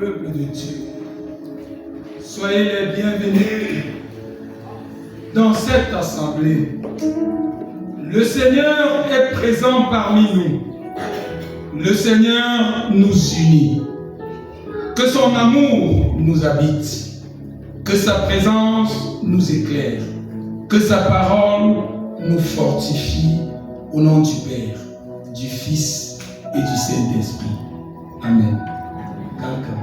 peuple de Dieu. Soyez les bienvenus dans cette assemblée. Le Seigneur est présent parmi nous. Le Seigneur nous unit. Que son amour nous habite. Que sa présence nous éclaire. Que sa parole nous fortifie. Au nom du Père, du Fils et du Saint-Esprit. Amen. Welcome.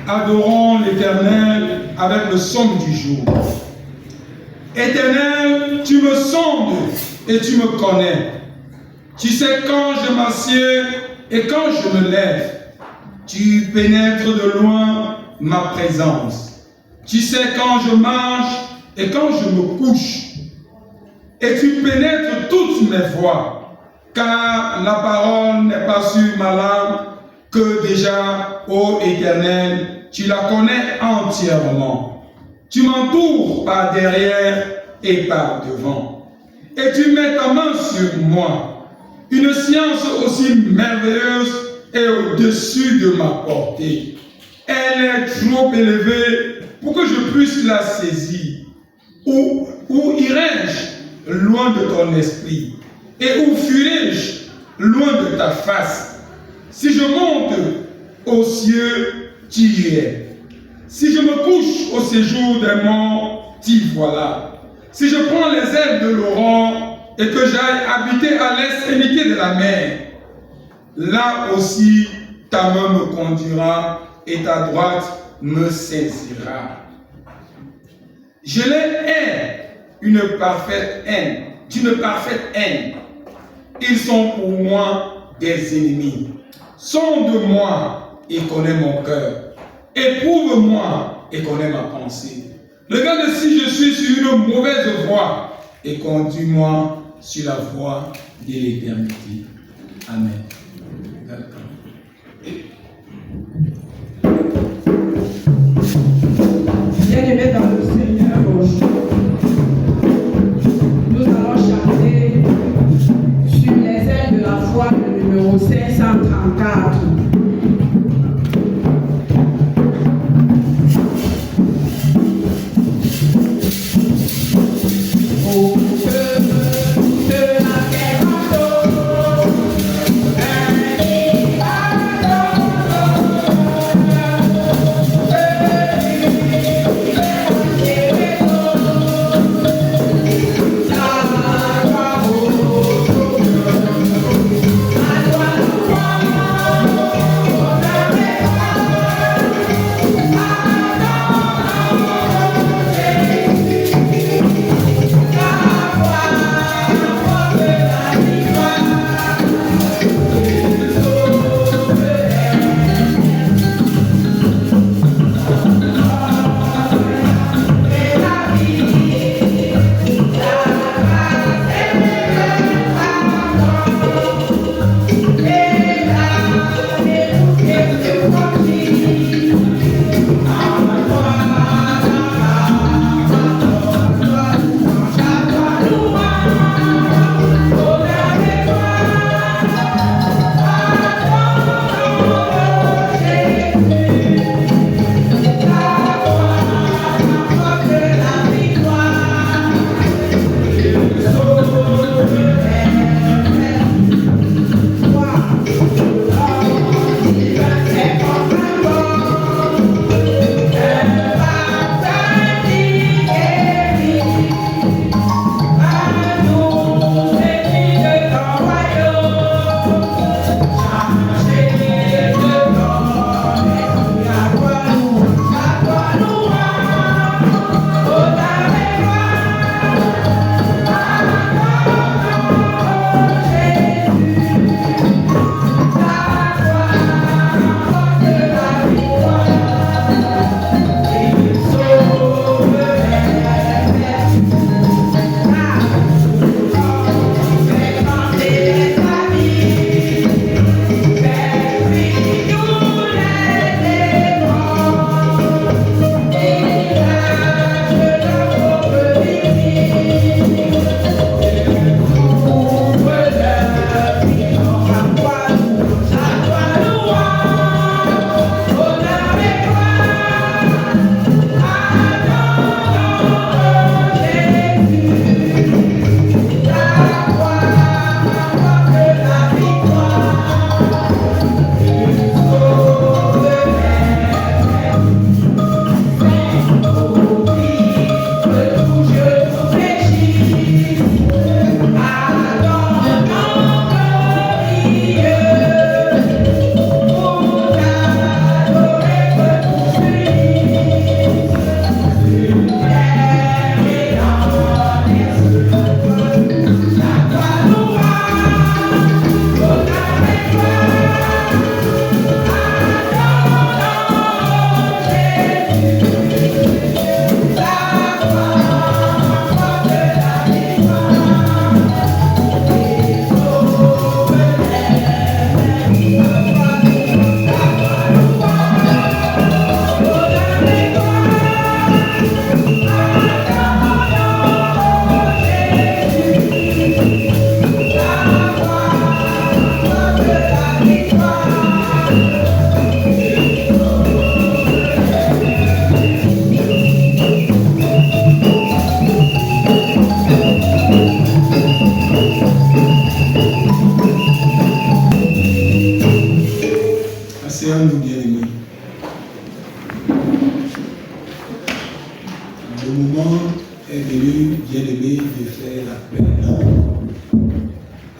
Adorons l'Éternel avec le somme du jour. Éternel, tu me sondes et tu me connais. Tu sais quand je m'assieds et quand je me lève. Tu pénètres de loin ma présence. Tu sais quand je marche et quand je me couche. Et tu pénètres toutes mes voies, car la parole n'est pas sur ma langue, que déjà, ô Éternel, tu la connais entièrement. Tu m'entoures par derrière et par devant. Et tu mets ta main sur moi. Une science aussi merveilleuse est au-dessus de ma portée. Elle est trop élevée pour que je puisse la saisir. Où irai-je loin de ton esprit? Et où fuirai-je loin de ta face? Si je monte aux cieux, tu y es. Si je me couche au séjour des morts, t'y voilà. Si je prends les ailes de l'aurore et que j'aille habiter à l'extrémité de la mer, là aussi ta main me conduira et ta droite me saisira. Je les hais d'une parfaite haine. Ils sont pour moi des ennemis. Sonde-moi et connais mon cœur. Éprouve-moi et connais ma pensée. Regarde si je suis sur une mauvaise voie et conduis-moi sur la voie de l'éternité. Amen. Bien-aimés dans le Seigneur, bonjour. Nous allons chanter sur les ailes de la foi, le numéro 534.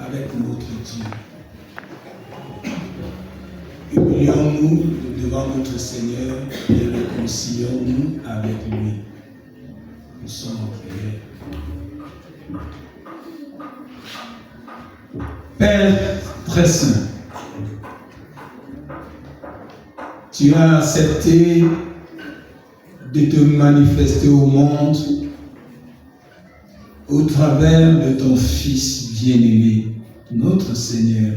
avec notre Dieu. Humilions-nous devant notre Seigneur et réconcilions-nous avec lui. Nous sommes en prière. Père très saint, tu as accepté de te manifester au monde au travers de ton Fils bien-aimé, notre Seigneur.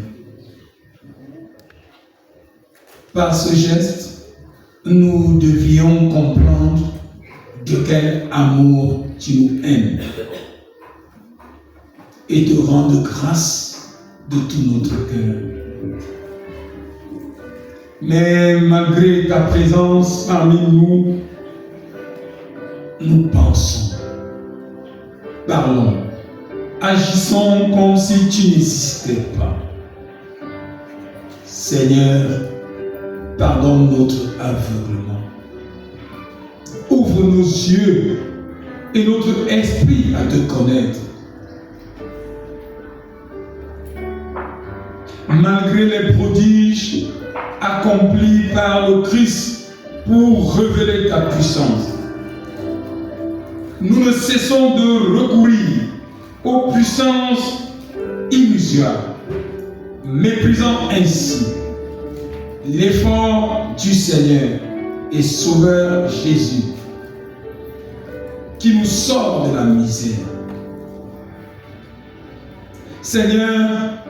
Par ce geste, nous devions comprendre de quel amour tu nous aimes et te rendre grâce de tout notre cœur. Mais malgré ta présence parmi nous, nous pensons, parlons, agissons comme si tu n'existais pas. Seigneur, pardonne notre aveuglement. Ouvre nos yeux et notre esprit à te connaître. Malgré les prodiges accomplis par le Christ pour révéler ta puissance, nous ne cessons de recourir aux puissances immesurable, méprisant ainsi l'effort du Seigneur et Sauveur Jésus, qui nous sort de la misère. Seigneur,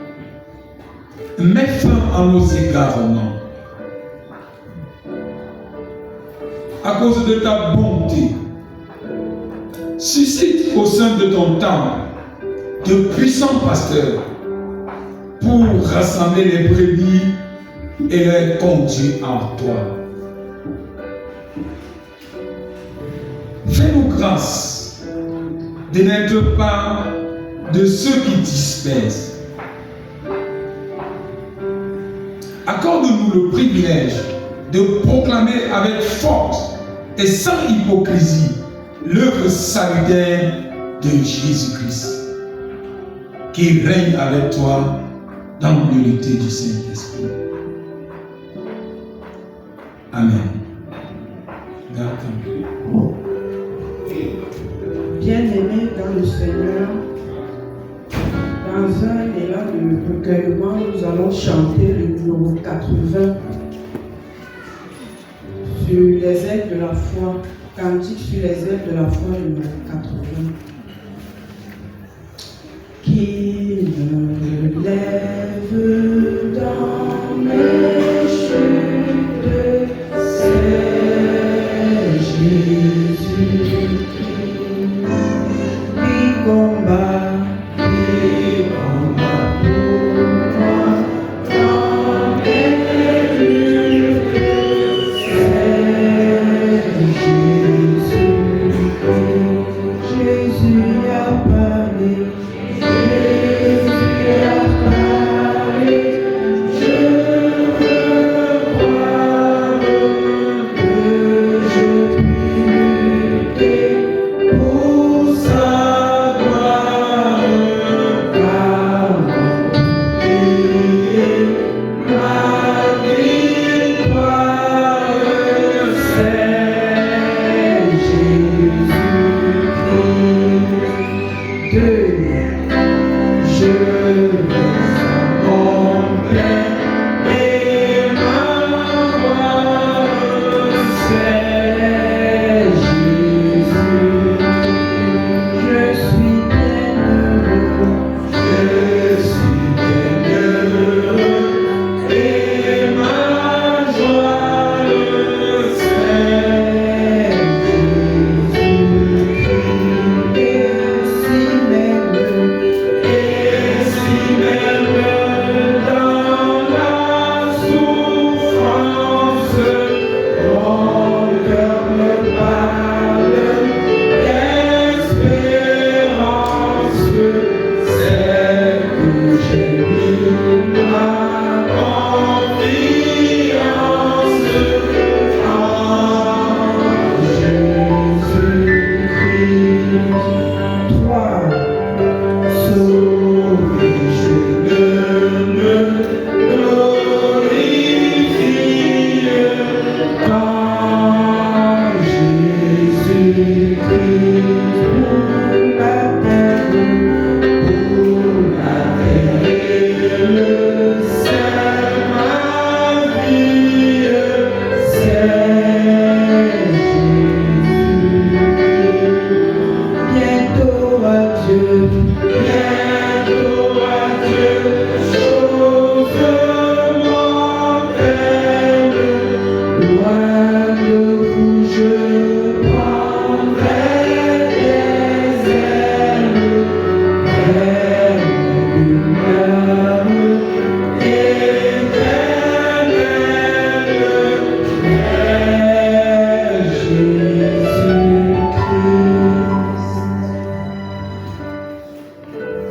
mets fin à nos égarements. À cause de ta bonté, suscite au sein de ton temple de puissants pasteurs pour rassembler les brebis et les conduire en toi. Fais-nous grâce de n'être pas de ceux qui dispersent. Accorde-nous le privilège de proclamer avec force et sans hypocrisie l'œuvre salutaire de Jésus-Christ, qui règne avec toi dans l'unité du Saint-Esprit. Amen. Bien-aimés dans le Seigneur, dans un élan de recueillement, nous allons chanter le numéro 80 sur les ailes de la foi, cantique sur les ailes de la foi numéro 80. Qui me lève dans mes chutes, c'est Jésus qui combat. Amen.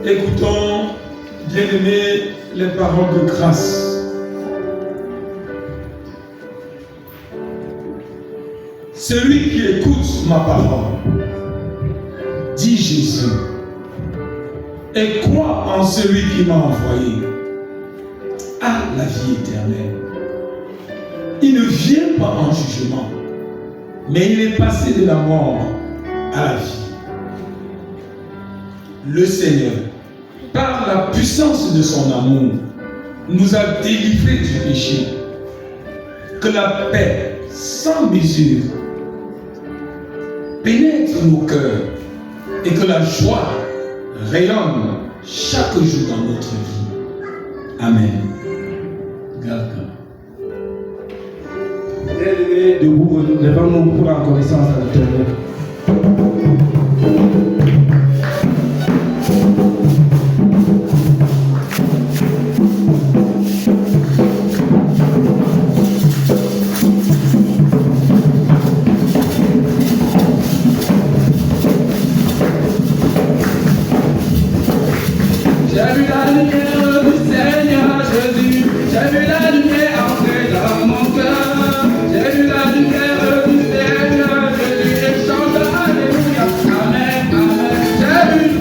Écoutons, bien-aimés, les paroles de grâce. Celui qui écoute ma parole, dit Jésus, et croit en celui qui m'a envoyé, a la vie éternelle. Il ne vient pas en jugement, mais il est passé de la mort à la vie. Le Seigneur, par la puissance de son amour, nous a délivrés du péché. Que la paix sans mesure pénètre nos cœurs et que la joie rayonne chaque jour dans notre vie. Amen. Bien-aimés, debout, levons-nous pour la reconnaissance à l'Éternel. J'ai vu la lumière du Seigneur Jésus, j'ai vu la lumière entrer dans mon cœur, j'ai vu la lumière du Seigneur Jésus, et chante alléluia, amen, amen, j'ai vu.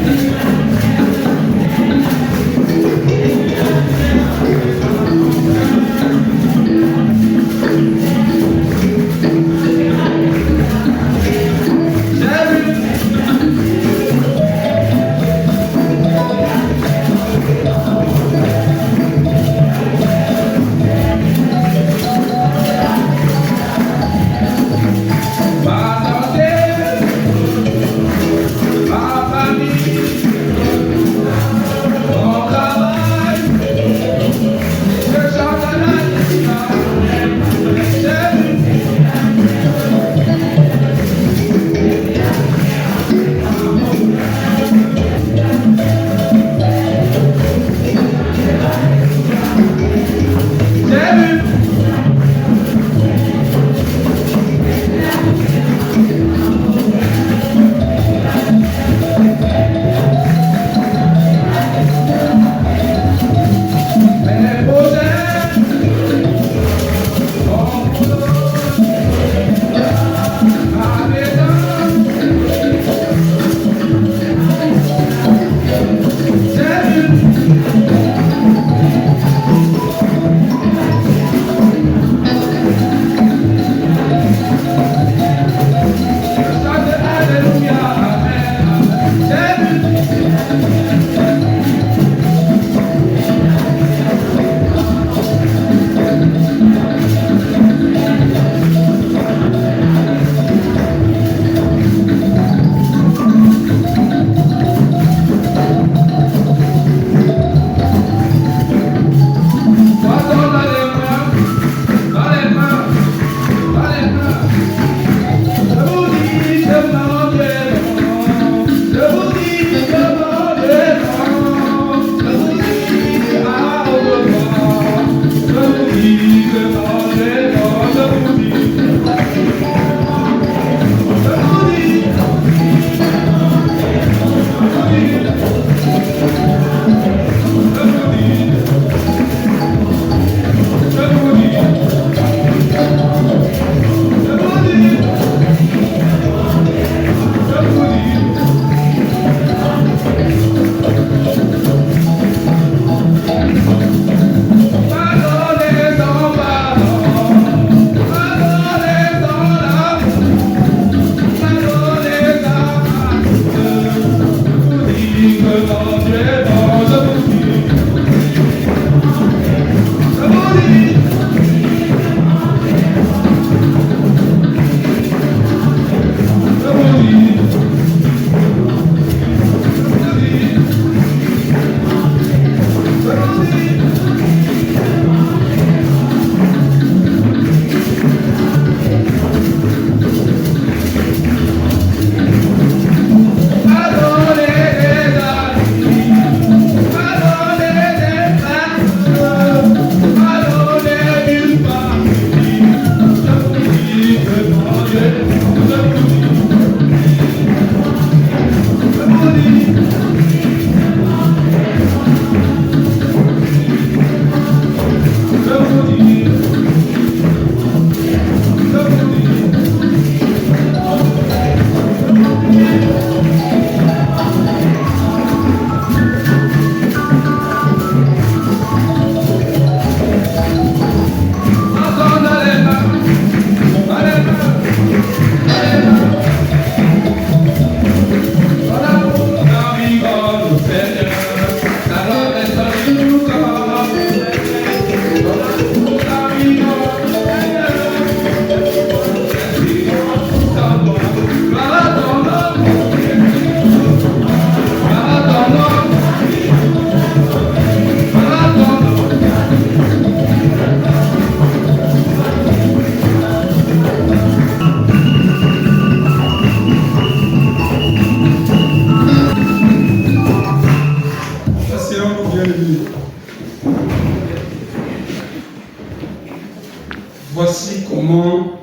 Voici comment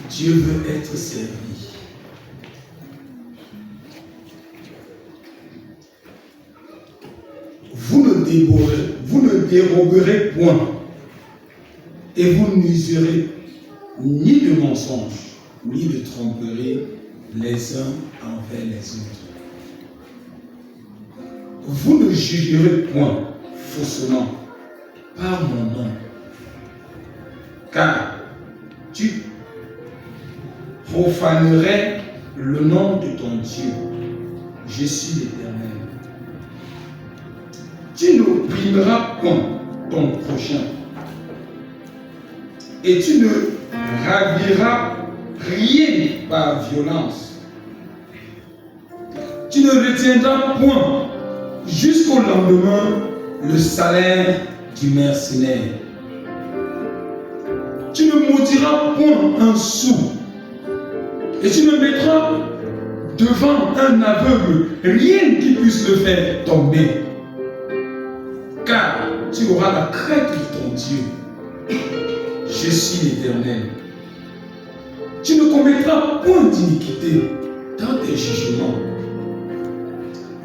Dieu veut être servi. Vous ne déroberez point et vous n'userez ni de mensonges, ni de tromperie les uns envers les autres. Vous ne jugerez point faussement par mon nom, car tu profanerais le nom de ton Dieu. Je suis l'Éternel. Tu n'opprimeras point ton prochain et tu ne raviras rien par violence. Tu ne retiendras point jusqu'au lendemain le salaire du mercenaire. Tu ne maudiras point un sou et tu ne mettras devant un aveugle rien qui puisse le faire tomber. Car tu auras la crainte de ton Dieu. Je suis l'Éternel. Tu ne commettras point d'iniquité dans tes jugements.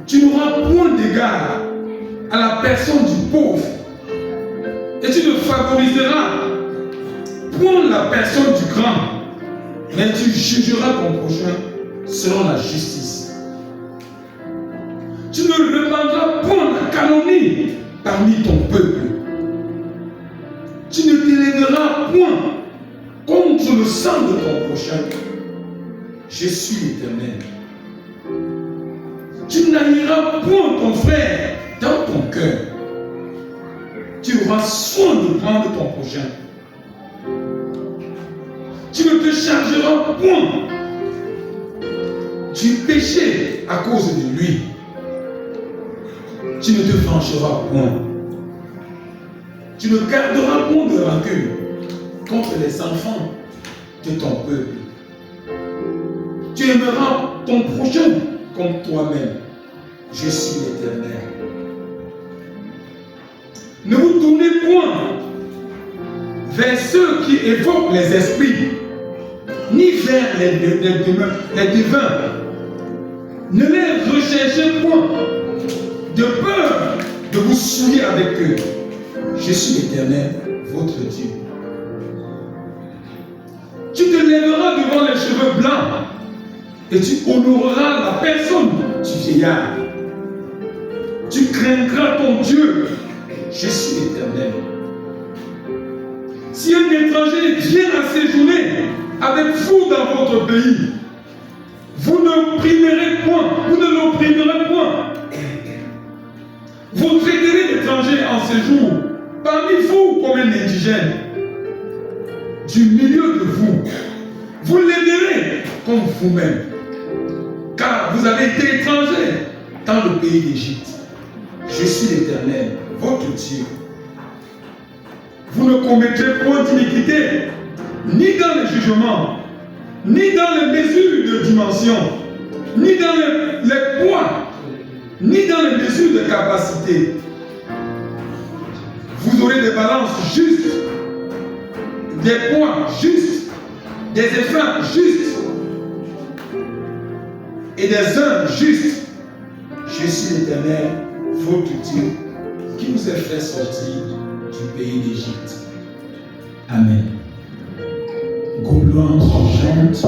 Tu n'auras point d'égard à la personne du pauvre. Et tu ne favoriseras point la personne du grand. Mais tu jugeras ton prochain selon la justice. Tu ne répandras point la calomnie parmi ton peuple. Tu ne t'élèveras point contre le sang de ton prochain. Je suis l'Éternel. Tu n'haïras point ton frère dans ton cœur. Tu auras soin de prendre ton prochain. Tu ne te chargeras point du péché à cause de lui. Tu ne te vengeras point. Tu ne garderas point de rancune contre les enfants de ton peuple. Tu aimeras ton prochain comme toi-même. Je suis l'Éternel. Ne vous tournez point vers ceux qui évoquent les esprits, ni vers les devins. Ne les recherchez point, de peur de vous souiller avec eux. Je suis l'Éternel, votre Dieu. Tu te lèveras devant les cheveux blancs et tu honoreras la personne du vieillard. Tu craindras ton Dieu. Je suis l'Éternel. Si un étranger vient à séjourner avec vous dans votre pays, vous n'opprimerez point, vous ne l'opprimerez point. Vous traiterez l'étranger en séjour parmi vous comme un indigène du milieu de vous. Vous l'aiderez comme vous-même, car vous avez été étranger dans le pays d'Égypte. Je suis l'Éternel, votre Dieu. Vous ne commettrez point d'iniquité, ni dans les jugements, ni dans les mesures de dimension, ni dans les poids, ni dans les mesures de capacité. Vous aurez des balances justes, des poids justes, des effets justes et des heures justes. Je suis l'Éternel, votre Dieu, qui vous a fait sortir du pays d'Égypte. Amen. Gros chante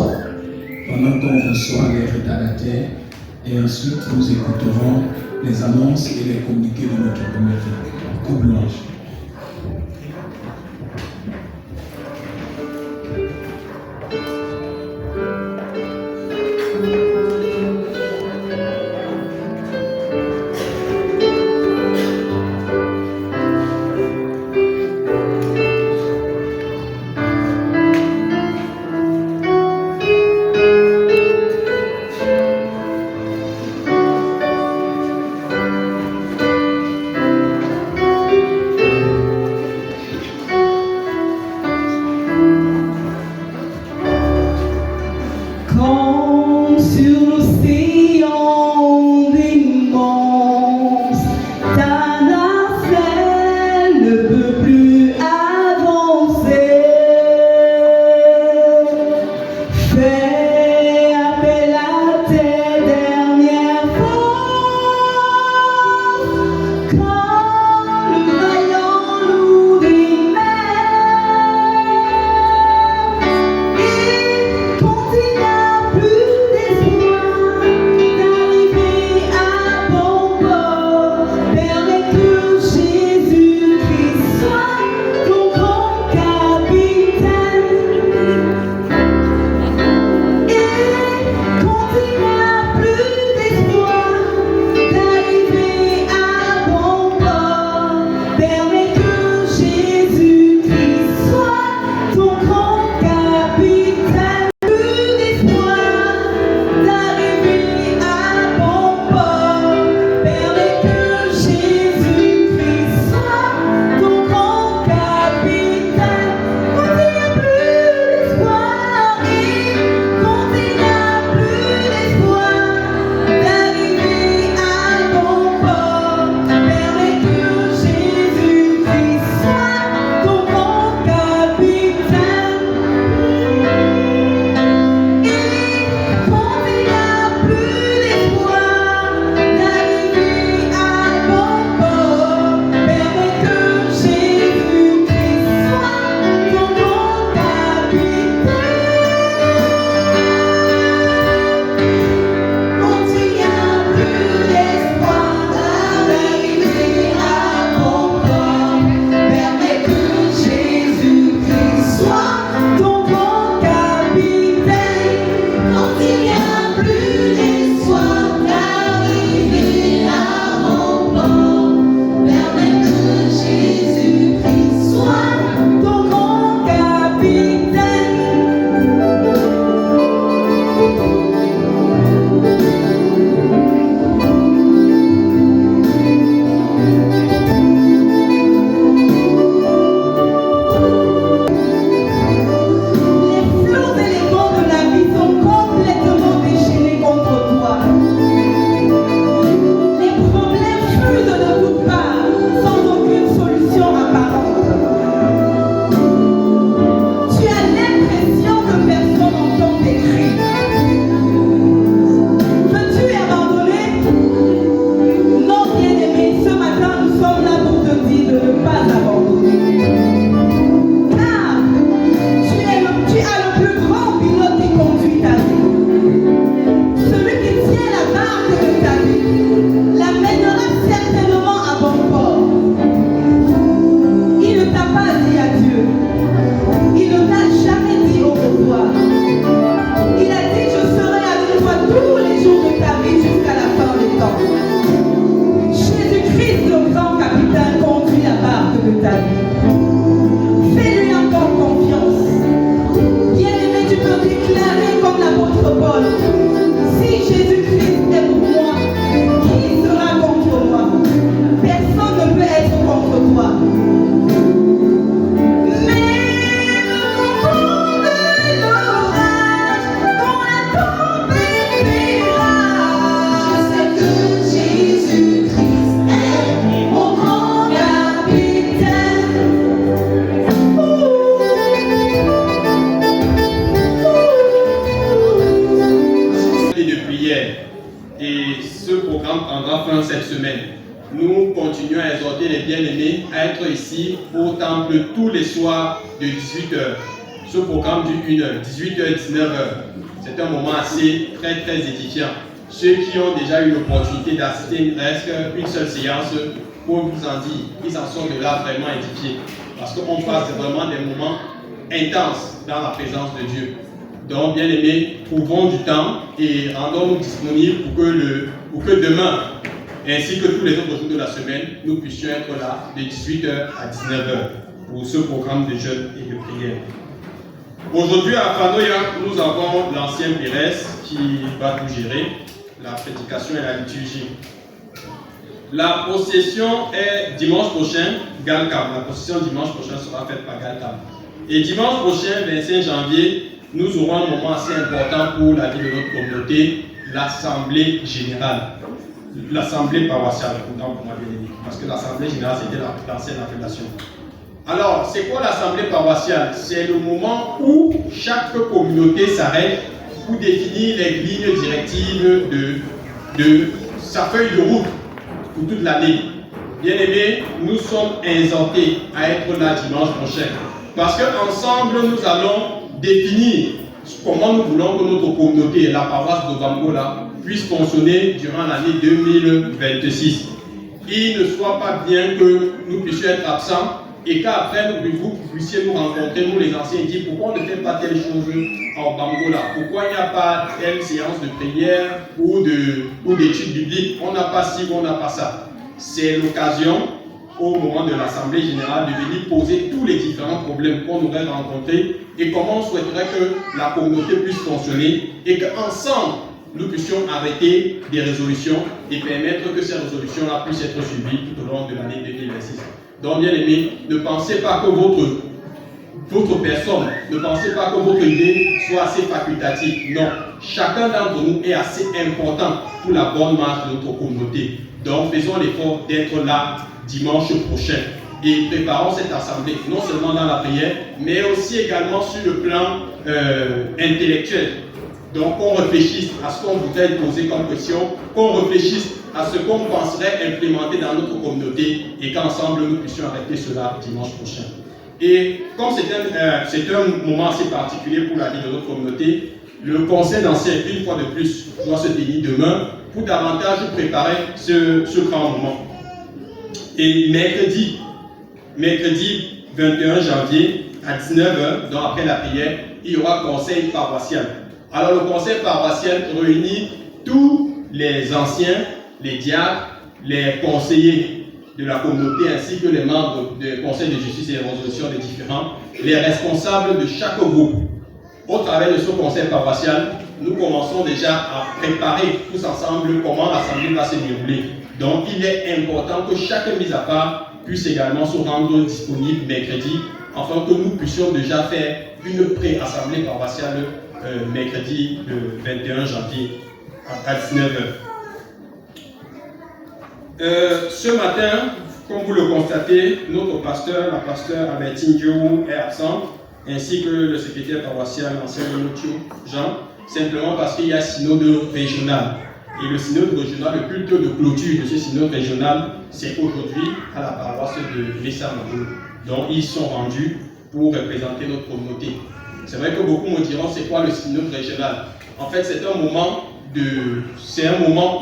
pendant qu'on reçoit les retardataires et ensuite nous écouterons les annonces et les communiqués de notre comité. Gros blanche. continuons à exhorter les bien-aimés à être ici au temple tous les soirs de 18h. Ce programme dure 1 heure, 18h, 19h. C'est un moment assez très édifiant. Ceux qui ont déjà eu l'opportunité d'assister presque une seule séance, pour vous en dire, ils en sont de là vraiment édifiés. Parce qu'on passe vraiment des moments intenses dans la présence de Dieu. Donc, bien aimés, trouvons du temps et rendons-nous disponibles pour que demain, ainsi que tous les autres jours de la semaine, nous puissions être là de 18h à 19h pour ce programme de jeûne et de prière. Aujourd'hui à Fanoya, nous avons l'ancien Pérez qui va tout gérer, la prédication et la liturgie. La procession est dimanche prochain, Galcam. La procession dimanche prochain sera faite par Galcam. Et dimanche prochain, 25 janvier, nous aurons un moment assez important pour la vie de notre communauté, l'Assemblée générale. L'Assemblée paroissiale, pour moi bien aimé, parce que l'Assemblée générale, c'était l'ancienne appellation. Alors, c'est quoi l'Assemblée paroissiale? C'est le moment où chaque communauté s'arrête pour définir les lignes directives de sa feuille de route pour toute l'année. Bien aimés, nous sommes exhortés à être là dimanche prochain. Parce qu'ensemble, nous allons définir comment nous voulons que notre communauté, la paroisse de Bambola, puisse fonctionner durant l'année 2026. Il ne soit pas bien que nous puissions être absents et qu'après vous puissiez nous rencontrer, nous les anciens, et dire pourquoi on ne fait pas telle chose en Bambola, pourquoi il n'y a pas telle séance de prière ou d'études bibliques, on n'a pas ci, on n'a pas ça. C'est l'occasion, au moment de l'Assemblée générale, de venir poser tous les différents problèmes qu'on aurait rencontrés et comment on souhaiterait que la communauté puisse fonctionner et qu'ensemble, nous puissions arrêter des résolutions et permettre que ces résolutions-là puissent être suivies tout au long de l'année 2026. Donc, bien aimés, ne pensez pas que votre personne, ne pensez pas que votre idée soit assez facultative. Non, chacun d'entre nous est assez important pour la bonne marche de notre communauté. Donc, faisons l'effort d'être là dimanche prochain et préparons cette assemblée, non seulement dans la prière, mais aussi également sur le plan intellectuel. Donc, qu'on réfléchisse à ce qu'on voudrait poser comme question, qu'on réfléchisse à ce qu'on penserait implémenter dans notre communauté et qu'ensemble nous puissions arrêter cela dimanche prochain. Et comme c'est un moment assez particulier pour la vie de notre communauté, le conseil d'anciens, une fois de plus, doit se tenir demain pour davantage préparer ce grand moment. Et mercredi 21 janvier à 19h, donc après la prière, il y aura conseil paroissial. Alors le conseil paroissial réunit tous les anciens, les diacres, les conseillers de la communauté ainsi que les membres du conseil de justice et de résolution des différents, les responsables de chaque groupe. Au travers de ce conseil paroissial, nous commençons déjà à préparer tous ensemble comment l'assemblée va se dérouler. Donc il est important que chaque mise à part puisse également se rendre disponible mercredi afin que nous puissions déjà faire une pré-assemblée paroissiale mercredi le 21 janvier à 19h. Ce matin, comme vous le constatez, notre pasteur, la pasteur Albertine Diou, est absente, ainsi que le secrétaire paroissial, l'ancien Monotio Jean, simplement parce qu'il y a synode régional. Et le synode régional, le culte de clôture de ce synode régional, c'est aujourd'hui à la paroisse de Messamogo. Donc ils sont rendus pour représenter notre communauté. C'est vrai que beaucoup me diront c'est quoi le synode régional. En fait, c'est un moment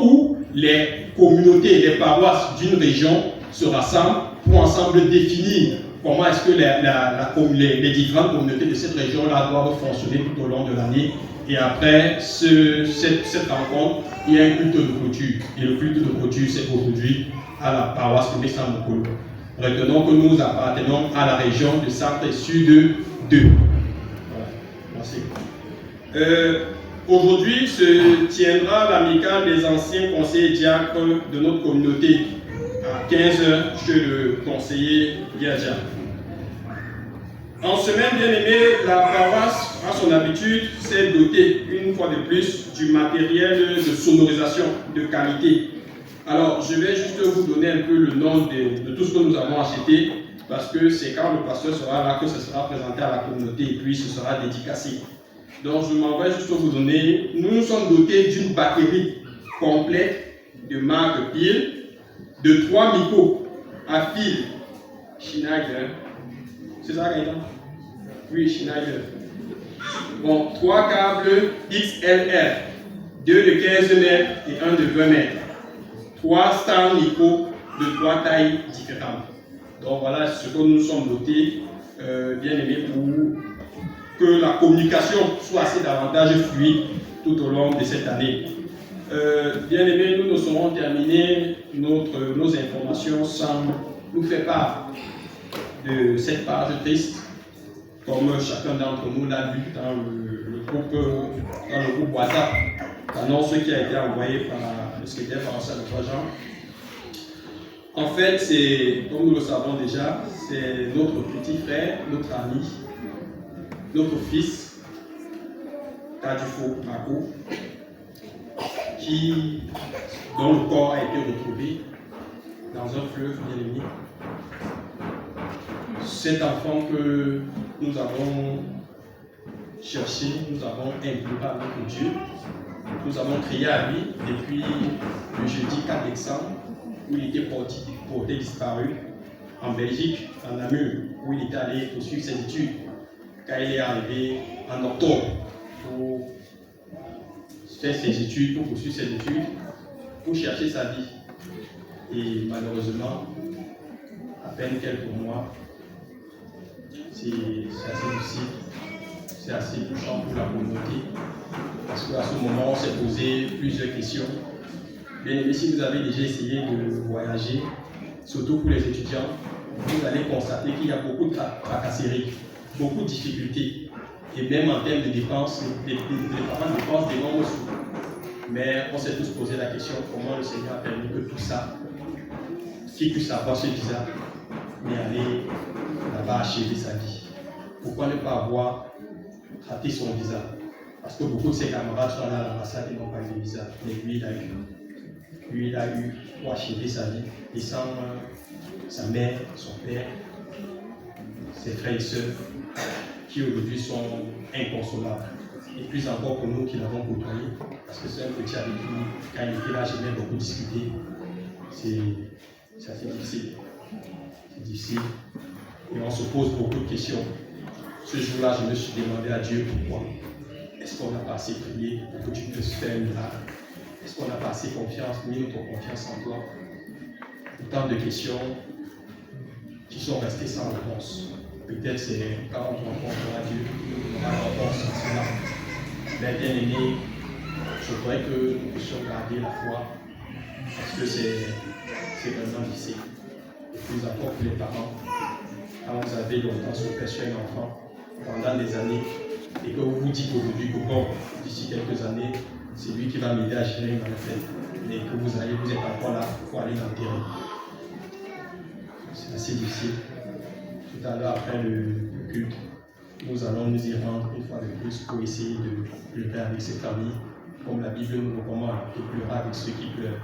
où les communautés, les paroisses d'une région se rassemblent pour ensemble définir comment est-ce que les différentes communautés de cette région-là doivent fonctionner tout au long de l'année. Et après cette rencontre, il y a un culte de clôture. Et le culte de clôture, c'est aujourd'hui à la paroisse de Messamogo. Retenons que nous appartenons à la région de Centre et Sud 2. Voilà. Merci. Aujourd'hui se tiendra l'amicale des anciens conseillers diacres de notre communauté à 15h chez le conseiller Diadja. En semaine bien aimée, la paroisse, à son habitude, s'est dotée une fois de plus du matériel de sonorisation de qualité. Alors, je vais juste vous donner un peu le nom de tout ce que nous avons acheté, parce que c'est quand le pasteur sera là que ce sera présenté à la communauté et puis ce sera dédicacé. Donc, je m'en vais juste vous donner. Nous nous sommes dotés d'une batterie complète de marque Pile, de 3 micros à fil Schneider. C'est ça, Gaëtan? Oui, Schneider. Bon, 3 câbles XLR, 2 de 15 mètres et 1 de 20 mètres. 3 stands micros de 3 tailles différentes. Donc voilà ce que nous sommes dotés, bien aimés, pour que la communication soit assez davantage fluide tout au long de cette année. Bien aimés, nous ne saurons terminer nos informations sans nous faire part de cette page triste, comme chacun d'entre nous l'a vu dans le groupe WhatsApp, l'annonce qui a été envoyée par le secrétaire François de Jean. En fait, c'est, comme nous le savons déjà, c'est notre petit frère, notre ami, notre fils, Kadufo Mako, dont le corps a été retrouvé dans un fleuve bien aimé. Cet enfant que nous avons cherché, nous avons imploré à notre Dieu, nous avons crié à lui depuis le jeudi 4 décembre, où il était porté disparu en Belgique, en Namur, où il était allé poursuivre ses études. Quand il est arrivé en octobre pour faire ses études, pour poursuivre ses études, pour chercher sa vie. Et malheureusement, à peine quelques mois, c'est assez difficile, c'est assez touchant pour la communauté, parce qu'à ce moment, on s'est posé plusieurs questions. Bien aimé, si vous avez déjà essayé de voyager, surtout pour les étudiants, vous allez constater qu'il y a beaucoup de tracasseries, beaucoup de difficultés. Et même en termes de dépenses, les parents dépensent d'énormes sous. Mais on s'est tous posé la question comment le Seigneur a permis que tout ça, qu'il puisse avoir ce visa, mais aller là-bas achever sa vie. Pourquoi ne pas avoir raté son visa? Parce que beaucoup de ses camarades sont allés à l'ambassade et n'ont pas eu de visa. Mais lui, il a eu. Lui, il a eu pour achever sa vie, et sans sa mère, son père, ses frères et sœurs, qui aujourd'hui sont inconsolables. Et plus encore pour nous qui l'avons côtoyé, parce que c'est un petit avec qui, quand il était là, j'ai beaucoup discuté. C'est assez difficile. C'est difficile. Et on se pose beaucoup de questions. Ce jour-là, je me suis demandé à Dieu pourquoi. Est-ce qu'on n'a pas assez prié pour que tu puisses faire un miracle? Est-ce qu'on n'a pas assez confiance, mis notre confiance en toi? Autant de questions qui sont restées sans réponse. Peut-être c'est quand on rencontrera Dieu, on aura la réponse à cela. Mais bien aimé, je voudrais que nous puissions garder la foi, parce que c'est vraiment difficile. Et plus encore pour les parents, quand vous avez longtemps souffert un enfant pendant des années, et que vous vous dites aujourd'hui que bon, d'ici quelques années, c'est lui qui va m'aider à gérer ma retraite, mais que vous êtes encore là pour aller l'enterrer. C'est assez difficile. Tout à l'heure, après le culte, nous allons nous y rendre une fois de plus pour essayer de pleurer avec ces familles, comme la Bible nous recommande, de pleurer avec ceux qui pleurent.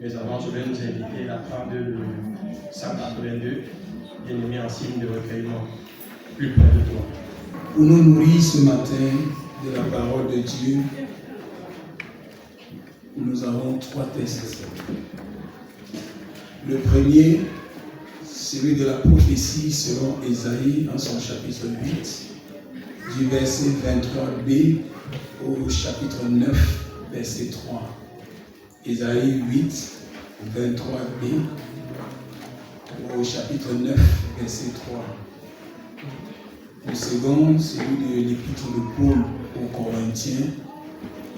Mais avant, je vais nous inviter à prendre le 182, bien aimé en signe de recueillement, plus près de toi. Pour nous nourrir ce matin de la parole de Dieu, nous avons 3 textes. Le premier, celui de la prophétie selon Ésaïe en son chapitre 8, du verset 23b au chapitre 9, verset 3. Ésaïe 8, 23b au chapitre 9, verset 3. Le second, celui de l'épître de Paul aux Corinthiens,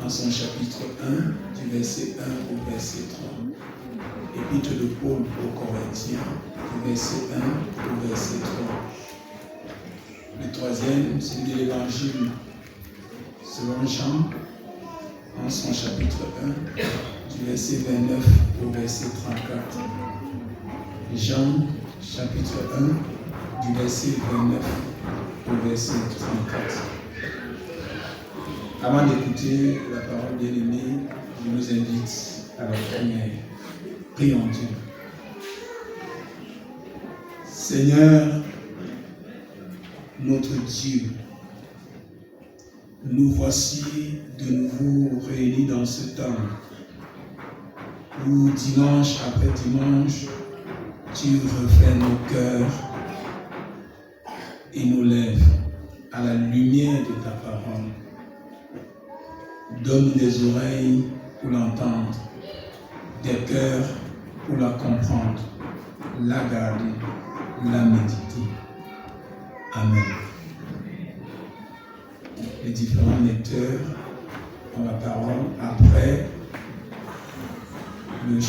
en son chapitre 1, du verset 1 au verset 3. Épître de Paul aux Corinthiens, du verset 1 au verset 3. Le troisième, celui de l'Évangile selon Jean, en son chapitre 1, du verset 29 au verset 34. Jean, chapitre 1, du verset 29 au verset 34. Avant d'écouter la parole bien-aimée, je nous invite à la prière. Prions Dieu. Seigneur, notre Dieu, nous voici de nouveau réunis dans ce temps. où dimanche après dimanche, tu refais nos cœurs et nous lèves à la lumière de ta parole. Donne des oreilles pour l'entendre, des cœurs pour la comprendre, la garder, la méditer. Amen. Les différents lecteurs ont la parole après les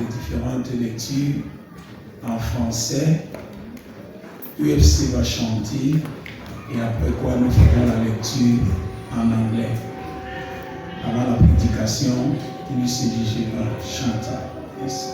différentes lectures en français. UFC va chanter et après quoi nous ferons la lecture en anglais. Avant la prédication, UCDG va chanter. Merci.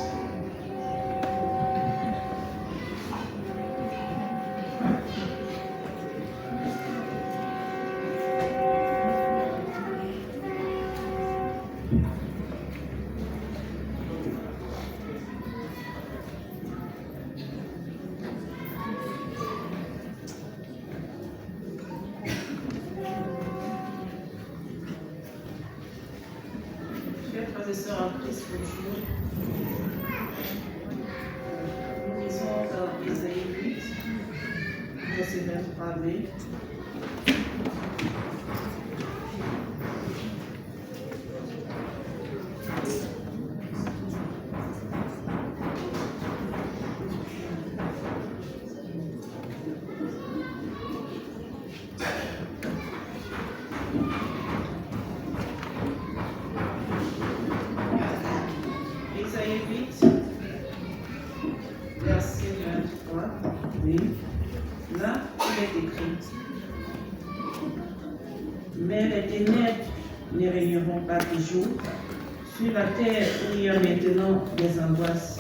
Sur la terre où il y a maintenant des angoisses.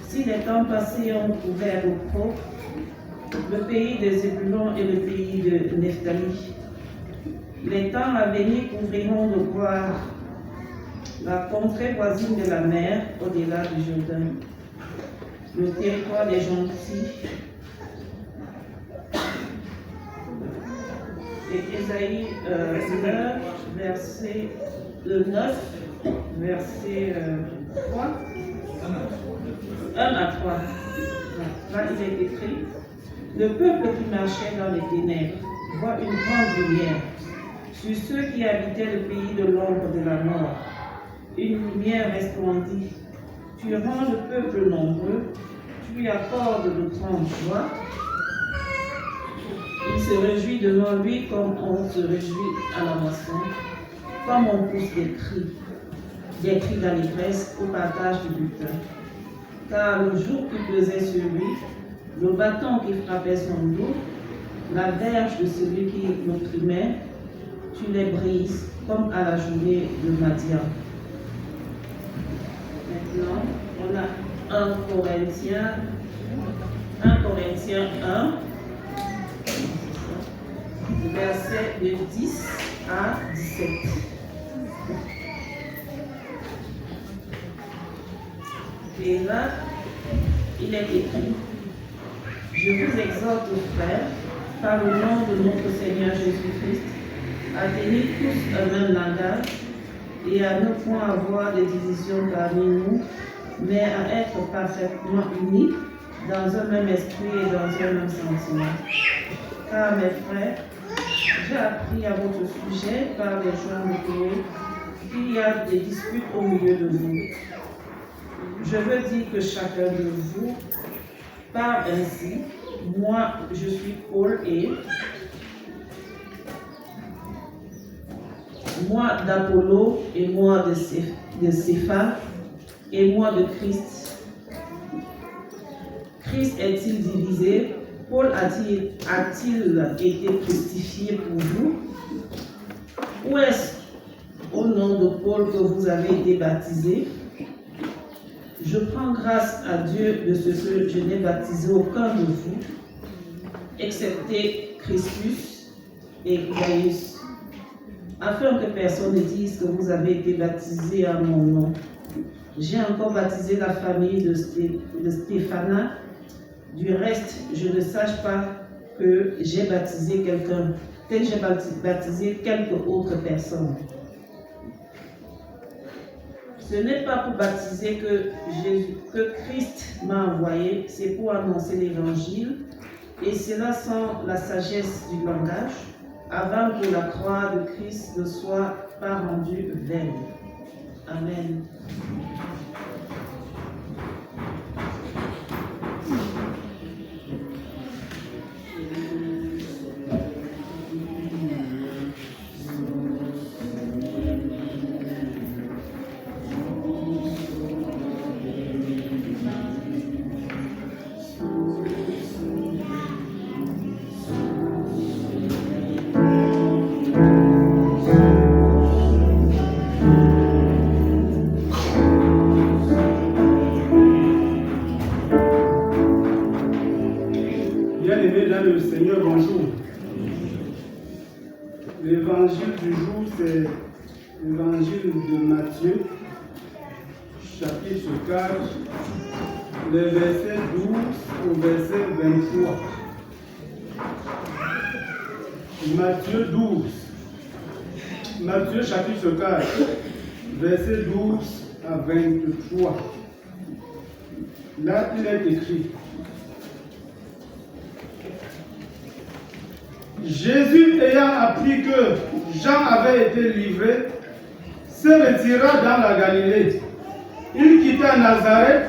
Si les temps passés ont couvert l'opprobre, le pays des Zébulon et le pays de Nephtali, les temps à venir couvriront de gloire la contrée voisine de la mer au-delà du Jourdain, le territoire des gentils. Et Ésaïe 9, verset 3, 1 à 3. Là, il est écrit: le peuple qui marchait dans les ténèbres voit une grande lumière. Sur ceux qui habitaient le pays de l'ombre de la mort, une lumière resplendit. Tu rends le peuple nombreux, tu lui accordes de grandes joies. Il se réjouit devant lui comme on se réjouit à la moisson, comme on pousse des cris d'allégresse au partage du butin. Car le joug qui pesait sur lui, le bâton qui frappait son dos, la verge de celui qui l'opprimait, tu les brises comme à la journée de Madian. Maintenant, on a 1 Corinthiens 1, versets de 10 à 17. Et là, il est écrit: je vous exhorte, frères, par le nom de notre Seigneur Jésus-Christ, à tenir tous un même langage et à ne point avoir de division parmi nous, mais à être parfaitement unis dans un même esprit et dans un même sentiment. Car mes frères, j'ai appris à votre sujet par les gens de Chloé qu'il y a des disputes au milieu de vous. Je veux dire que chacun de vous parle ainsi: moi, je suis Paul, et moi d'Apollo, et moi de Céphas, et moi de Christ. Christ est-il divisé? Paul a-t-il été crucifié pour vous? Ou est-ce au nom de Paul que vous avez été baptisés? Je prends grâce à Dieu de ce que je n'ai baptisé aucun de vous, excepté Crispus et Gaius, afin que personne ne dise que vous avez été baptisés à mon nom. J'ai encore baptisé la famille de Stéphana. Du reste, je ne sache pas que j'ai baptisé quelqu'un, que j'ai baptisé quelque autre personne. Ce n'est pas pour baptiser que Christ m'a envoyé, c'est pour annoncer l'évangile, et cela sans la sagesse du langage, avant que la croix de Christ ne soit pas rendue vaine. Amen. Bien-aimés dans le Seigneur, bonjour. L'évangile du jour, c'est l'évangile de Matthieu, chapitre 4, le verset 12 au verset 23. Matthieu 12. Matthieu chapitre 4, verset 12 à 23. Là, il est écrit: Jésus, ayant appris que Jean avait été livré, se retira dans la Galilée. Il quitta Nazareth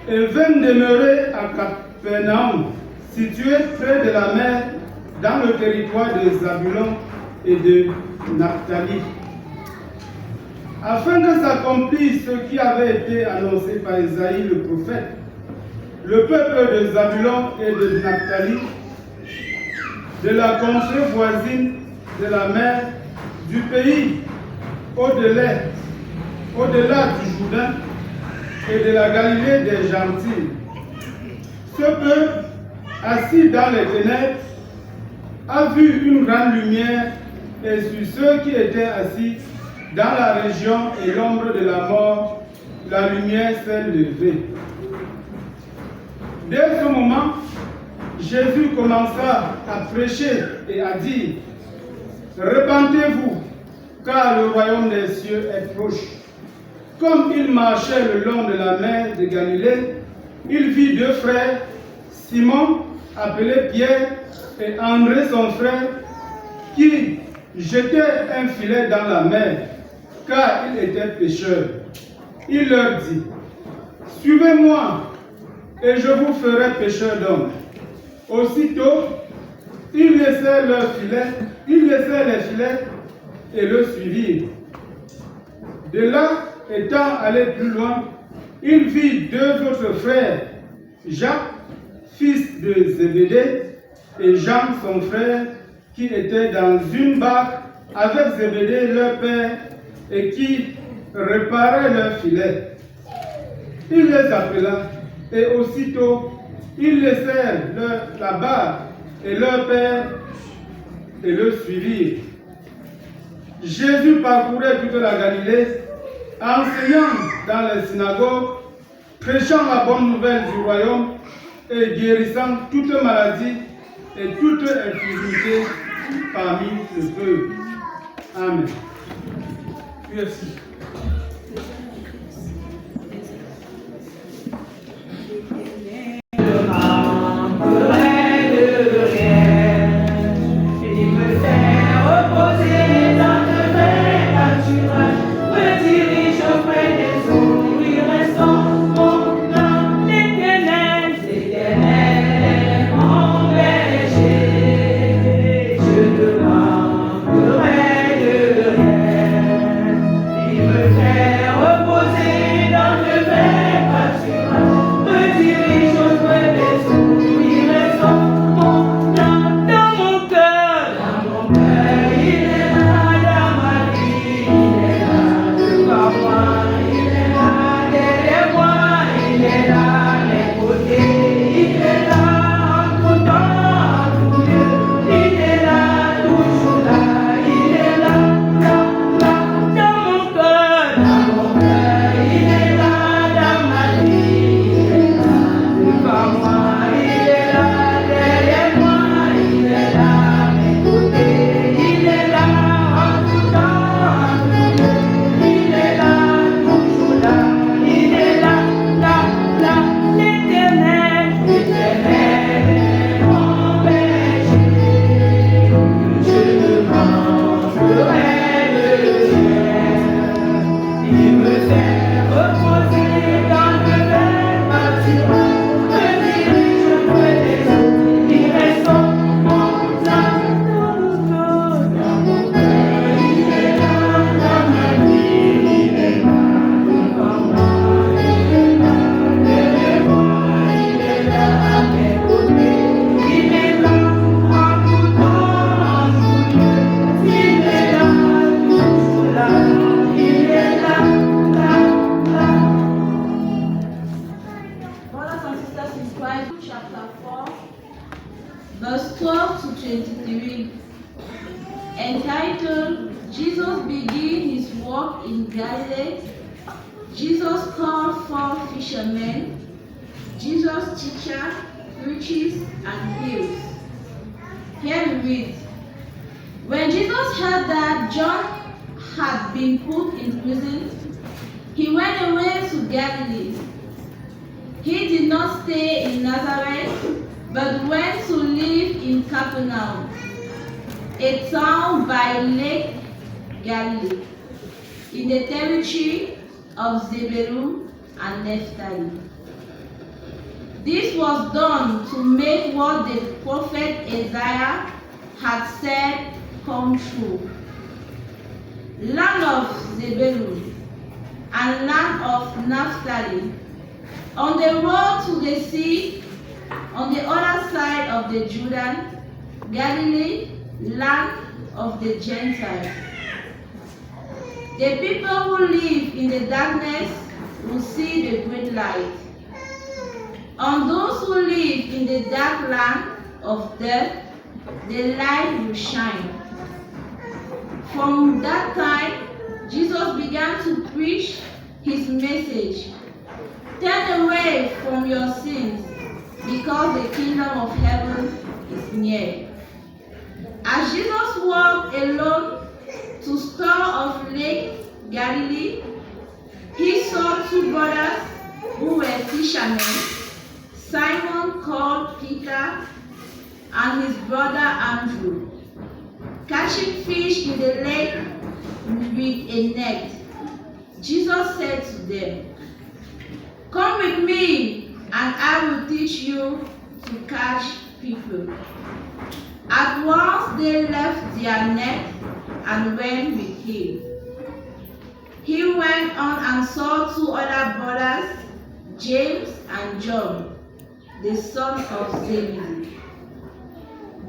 et vint demeurer à Capernaum, situé près de la mer, dans le territoire de Zabulon et de Naphtali, afin que s'accomplisse ce qui avait été annoncé par Isaïe le prophète. Le peuple de Zabulon et de Naphtali, de la contrée voisine de la mer, du pays au-delà du Jourdain et de la Galilée des Gentiles. Ce peuple, assis dans les ténèbres, a vu une grande lumière, et sur ceux qui étaient assis dans la région et l'ombre de la mort, la lumière s'est levée. Dès ce moment, Jésus commença à prêcher et à dire: Repentez-vous, car le royaume des cieux est proche. Comme il marchait le long de la mer de Galilée, il vit deux frères, Simon, appelé Pierre, et André son frère, qui jetaient un filet dans la mer, car ils étaient pêcheurs. Il leur dit: Suivez-moi, et je vous ferai pêcheurs d'hommes. Aussitôt, ils laissèrent les filets et le suivirent. De là, étant allé plus loin, il vit deux autres frères, Jacques, fils de Zébédée, et Jean, son frère, qui étaient dans une barque avec Zébédée, leur père, et qui réparaient leurs filets. Il les appela, et aussitôt, ils laissèrent la barque et leur père et le suivirent. Jésus parcourait toute la Galilée, enseignant dans les synagogues, prêchant la bonne nouvelle du royaume et guérissant toute maladie et toute infirmité parmi le peuple. Amen. Merci. Je 23, entitled Jesus Began His Work in Galilee. Jesus called for fishermen. Jesus teacher, preaches, and heals. Here we read, when Jesus heard that John had been put in prison, he went away to Galilee. He did not stay in Nazareth, but went to live in Capernaum, a town by Lake Galilee, in the territory of Zebulun and Naphtali. This was done to make what the prophet Isaiah had said come true. Land of Zebulun and land of Naphtali, on the road to the sea, on the other side of the Jordan, Galilee, land of the Gentiles. The people who live in the darkness will see the great light. On those who live in the dark land of death, the light will shine. From that time, Jesus began to preach his message. Turn away from your sins, because the kingdom of heaven is near. As Jesus walked alone to shore of Lake Galilee, he saw two brothers who were fishermen, Simon called Peter and his brother Andrew, catching fish in the lake with a net. Jesus said to them, "Come with me, and I will teach you to catch people." At once they left their net and went with him. He went on and saw two other brothers, James and John, the son of Zebedee.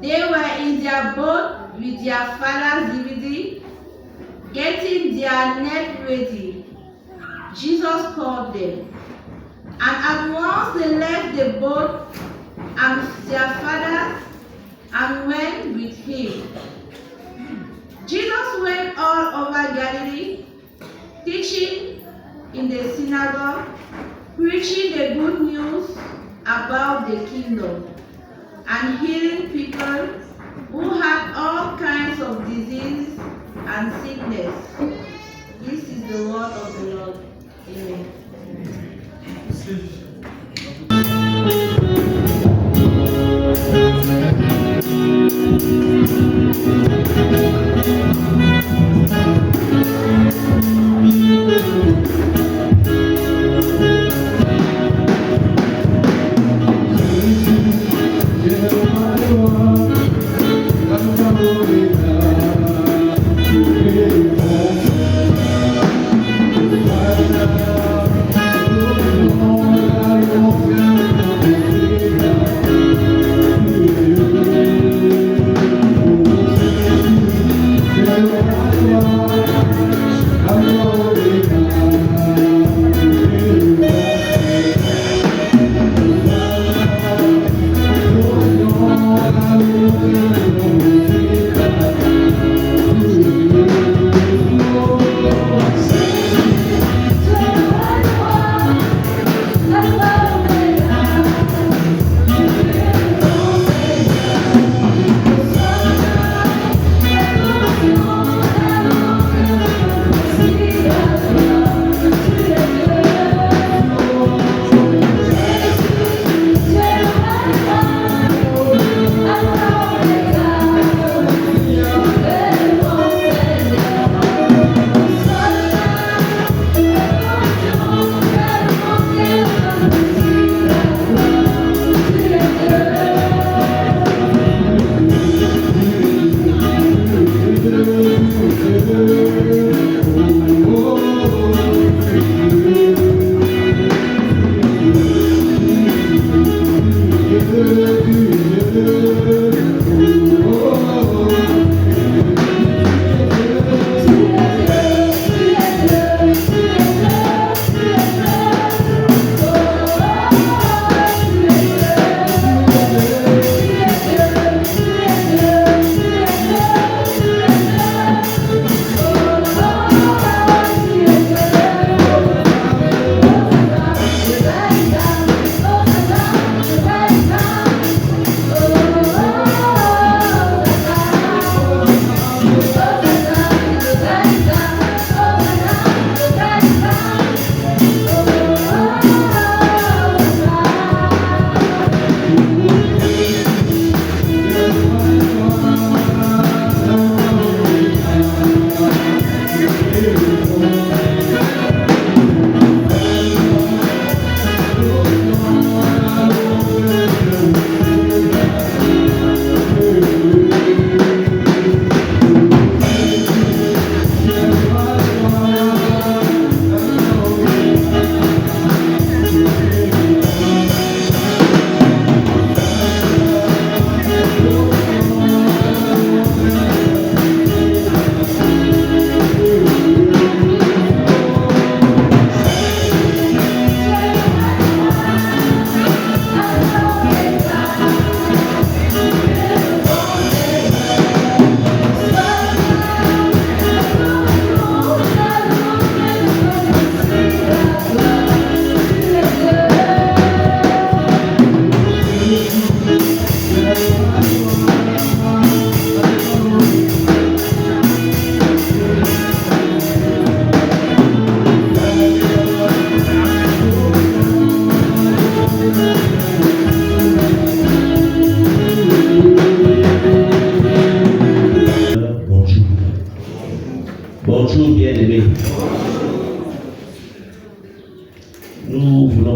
They were in their boat with their father Zebedee, getting their net ready. Jesus called them, and at once they left the boat and their father and went with him. Jesus went all over Galilee, teaching in the synagogue, preaching the good news about the kingdom, and healing people who had all kinds of disease and sickness. This is the word of the Lord. Amen.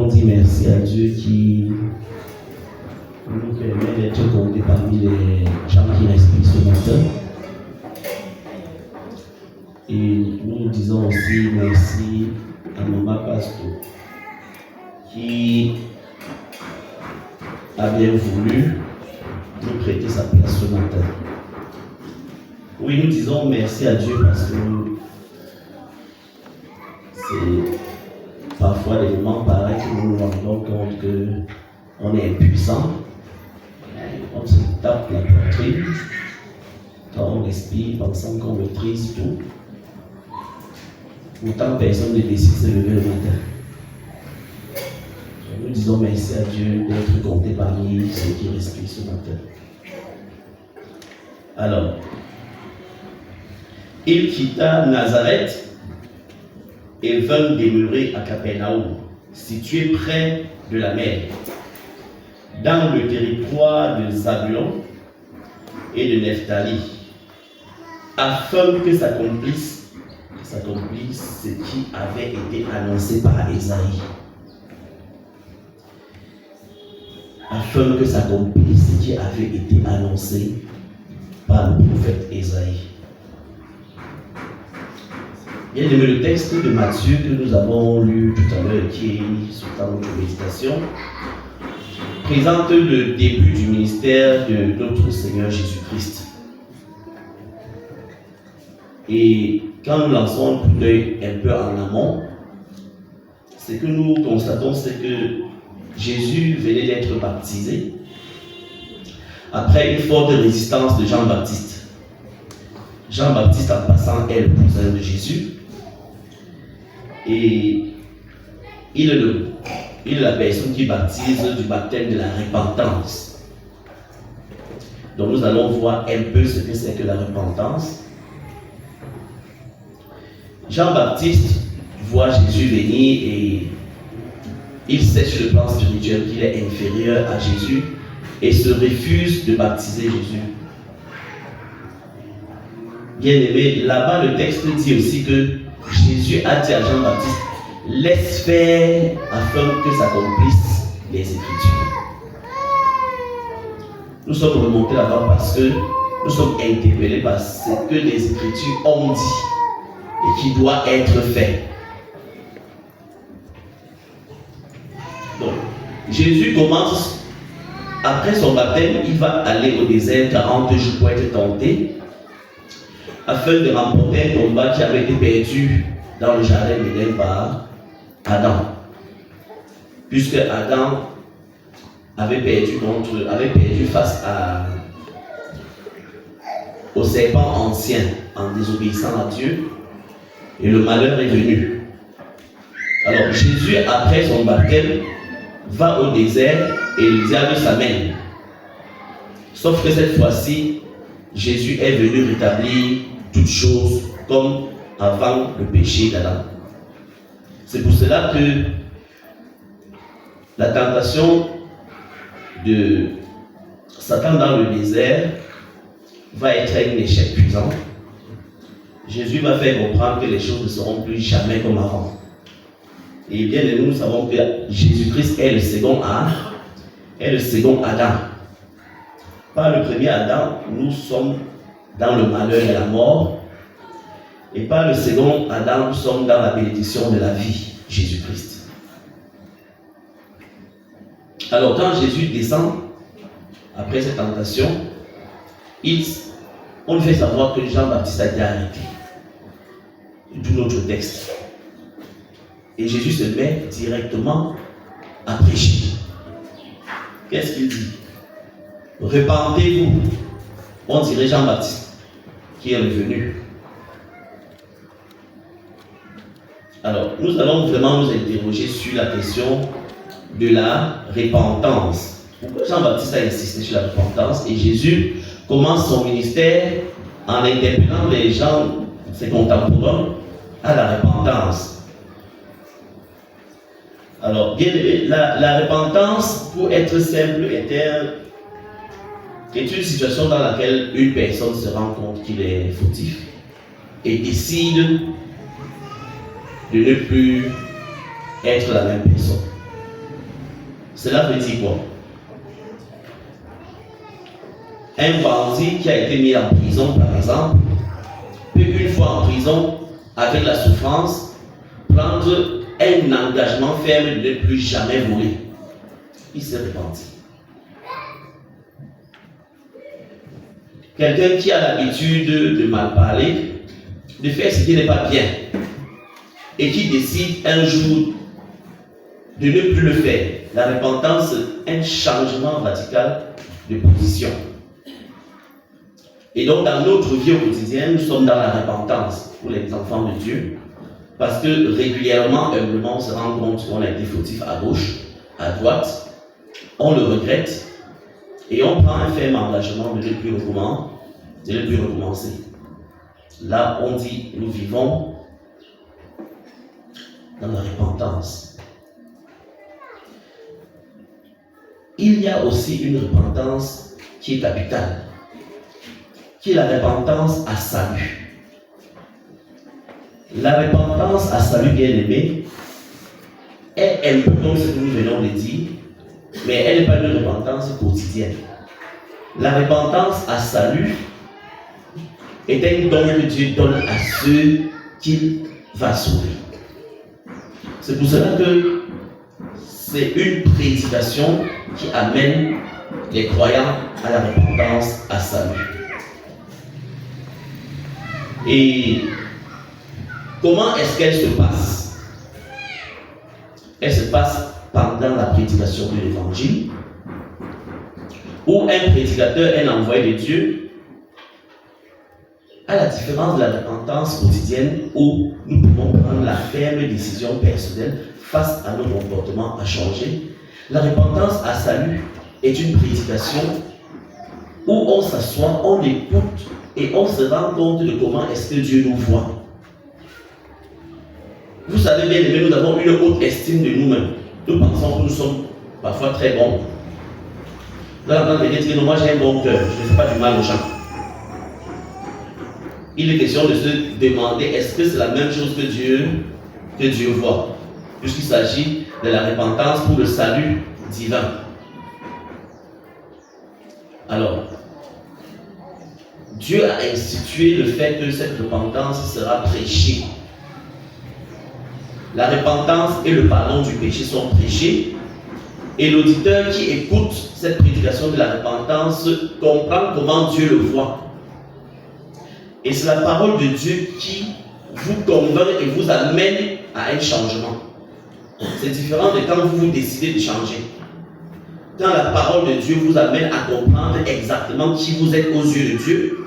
allons dire merci à Dieu qui nous permet d'être comptés parmi les gens qui respirent ce matin. Et nous disons aussi merci à Maman Pastor qui a bien voulu nous prêter sa place ce matin. Oui, nous disons merci à Dieu parce que c'est parfois des moments pareils que nous nous rendons compte qu'on est impuissant. On se tape la poitrine quand on respire, pensant qu'on maîtrise tout. Pourtant, personne ne décide de se lever le matin. Nous disons merci à Dieu d'être compté parmi ceux qui respirent ce matin. Alors, il quitta Nazareth et vint demeurer à Capernaum, situé près de la mer, dans le territoire de Zabulon et de Nephtali, afin que s'accomplisse ce qui avait été annoncé par Ésaïe. Afin que s'accomplisse ce qui avait été annoncé par le prophète Ésaïe. Bien aimé, le texte de Matthieu que nous avons lu tout à l'heure, qui est sur ta notre méditation, présente le début du ministère de notre Seigneur Jésus-Christ. Et quand nous lançons un coup d'œil un peu en amont, ce que nous constatons, c'est que Jésus venait d'être baptisé après une forte résistance de Jean-Baptiste. Jean-Baptiste, en passant, est le cousin de Jésus. Et il est la personne qui baptise du baptême de la repentance. Donc nous allons voir un peu ce que c'est que la repentance. Jean-Baptiste voit Jésus venir et il sait sur le plan spirituel qu'il est inférieur à Jésus et se refuse de baptiser Jésus. Bien aimé, là-bas le texte dit aussi que Jésus a dit à Jean-Baptiste, laisse faire afin que s'accomplissent les Écritures. Nous sommes remontés là-bas parce que nous sommes interpellés par ce que les Écritures ont dit et qui doit être fait. Donc, Jésus commence, après son baptême, il va aller au désert 40 jours pour être tenté, afin de remporter un combat qui avait été perdu dans le jardin d'Éden par Adam. Puisque Adam avait perdu face au serpent ancien en désobéissant à Dieu, et le malheur est venu. Alors Jésus, après son baptême, va au désert et le diable s'amène. Sauf que cette fois-ci, Jésus est venu rétablir toutes choses comme avant le péché d'Adam. C'est pour cela que la tentation de Satan dans le désert va être un échec cuisant. Jésus va faire comprendre que les choses ne seront plus jamais comme avant. Et bien nous savons que Jésus-Christ est le second Adam. Par le premier Adam, nous sommes dans le malheur et la mort. Et par le second Adam, nous sommes dans la bénédiction de la vie, Jésus-Christ. Alors quand Jésus descend, après cette tentation, on lui fait savoir que Jean-Baptiste a été arrêté. D'où notre texte. Et Jésus se met directement à prêcher. Qu'est-ce qu'il dit? Repentez-vous. On dirait Jean-Baptiste qui est revenu. Alors, nous allons vraiment nous interroger sur la question de la repentance. Pourquoi Jean-Baptiste a insisté sur la repentance et Jésus commence son ministère en interpellant les gens, ses contemporains, à la repentance. Alors, bien aimé, la repentance, pour être simple, est une situation dans laquelle une personne se rend compte qu'il est fautif et décide de ne plus être la même personne. Cela veut dire quoi? Un bandit qui a été mis en prison, par exemple, peut une fois en prison, avec la souffrance, prendre un engagement ferme de ne plus jamais voler. Il s'est repenti. Quelqu'un qui a l'habitude de mal parler, de faire ce qui n'est pas bien, et qui décide un jour de ne plus le faire. La repentance, un changement radical de position. Et donc, dans notre vie au quotidien, nous sommes dans la repentance pour les enfants de Dieu, parce que régulièrement, humblement, on se rend compte qu'on a été fautif à gauche, à droite, on le regrette, et on prend un ferme engagement de ne plus recommencer. Là, on dit, nous vivons dans la repentance. Il y a aussi une repentance qui est capitale, qui est la repentance à salut. La repentance à salut, bien aimé, est un peu comme ce que nous venons de dire, mais elle n'est pas une repentance quotidienne. La repentance à salut est un don que Dieu donne à ceux qu'il va sauver. C'est pour cela que c'est une prédication qui amène les croyants à la repentance à salut. Et comment est-ce qu'elle se passe? Elle se passe pendant la prédication de l'évangile, où un prédicateur, un envoyé de Dieu, à la différence de la repentance quotidienne, où nous pouvons prendre la ferme décision personnelle face à nos comportements à changer, la repentance à salut est une prédication où on s'assoit, on écoute et on se rend compte de comment est-ce que Dieu nous voit. Vous savez bien aimé, nous avons une haute estime de nous-mêmes. Nous pensons que nous sommes parfois très bons. Vous allez entendre quelqu'un dire, non, moi j'ai un bon cœur, je ne fais pas du mal aux gens. Il est question de se demander, est-ce que c'est la même chose que Dieu voit, puisqu'il s'agit de la repentance pour le salut divin. Alors, Dieu a institué le fait que cette repentance sera prêchée. La repentance et le pardon du péché sont prêchés, et l'auditeur qui écoute cette prédication de la repentance comprend comment Dieu le voit. Et c'est la parole de Dieu qui vous convainc et vous amène à un changement. C'est différent de quand vous décidez de changer. Quand la parole de Dieu vous amène à comprendre exactement qui vous êtes aux yeux de Dieu,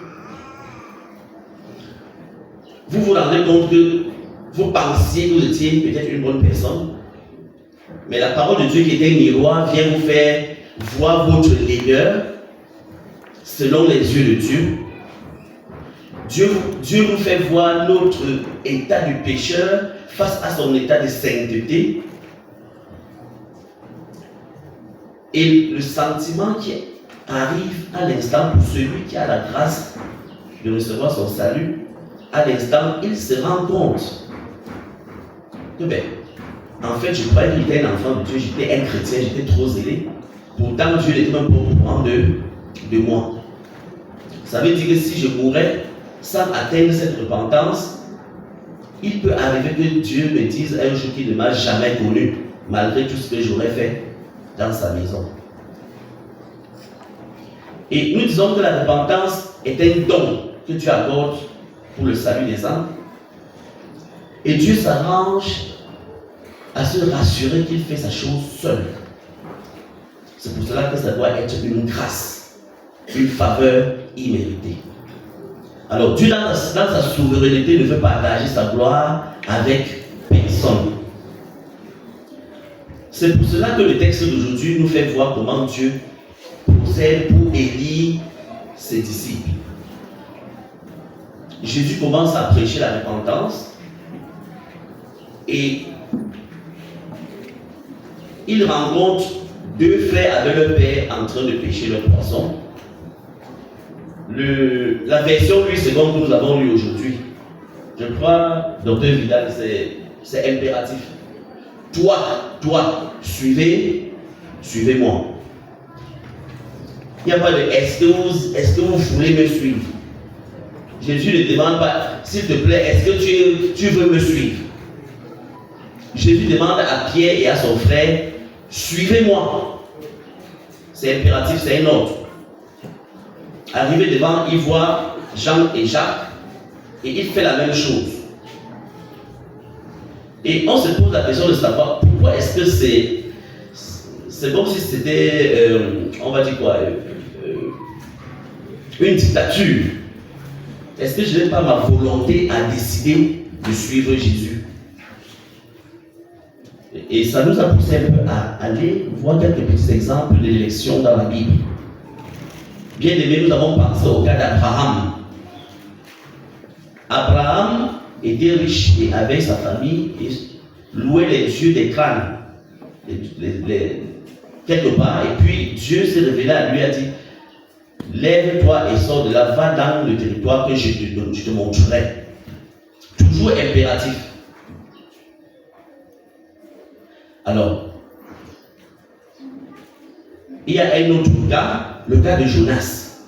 vous vous rendez compte que vous pensiez que vous étiez peut-être une bonne personne, mais la parole de Dieu qui est un miroir vient vous faire voir votre laideur selon les yeux de Dieu. Dieu nous fait voir notre état du pécheur face à son état de sainteté. Et le sentiment qui arrive à l'instant pour celui qui a la grâce de recevoir son salut, à l'instant, il se rend compte que en fait, je croyais que j'étais un enfant de Dieu, j'étais un chrétien, j'étais trop zélé. Pourtant, Dieu n'était même pas au courant de moi. Ça veut dire que si je mourrais sans atteindre cette repentance, il peut arriver que Dieu me dise un jour qu'il ne m'a jamais connu, malgré tout ce que j'aurais fait dans sa maison. Et nous disons que la repentance est un don que Dieu accorde pour le salut des âmes. Et Dieu s'arrange à se rassurer qu'il fait sa chose seul. C'est pour cela que ça doit être une grâce, une faveur imméritée. Alors Dieu dans sa souveraineté ne veut partager sa gloire avec personne. C'est pour cela que le texte d'aujourd'hui nous fait voir comment Dieu procède pour élire ses disciples. Jésus commence à prêcher la repentance et il rencontre deux frères avec leur père en train de pêcher leur poisson. La version 8 secondes que nous avons lue aujourd'hui, je crois, Docteur Vidal, c'est impératif. Toi, suivez suivez-moi. Il n'y a pas de est-ce que vous voulez me suivre? Jésus ne demande pas, s'il te plaît, est-ce que tu veux me suivre? Jésus demande à Pierre et à son frère, suivez-moi. C'est impératif, c'est un ordre. Arrivé devant, il voit Jean et Jacques et il fait la même chose. Et on se pose la question de savoir pourquoi est-ce que c'est comme si c'était, on va dire quoi, une dictature. Est-ce que je n'ai pas ma volonté à décider de suivre Jésus? Et ça nous a poussé un peu à aller voir quelques petits exemples de l'élection dans la Bible. Bien aimé, nous avons pensé au cas d'Abraham. Abraham était riche et avec sa famille et louait les dieux des crânes quelque part. Et puis Dieu s'est révélé à lui et a dit, lève-toi et sors de là, va dans le territoire que je te montrerai. Toujours impératif. Alors, il y a un autre cas, le cas de Jonas.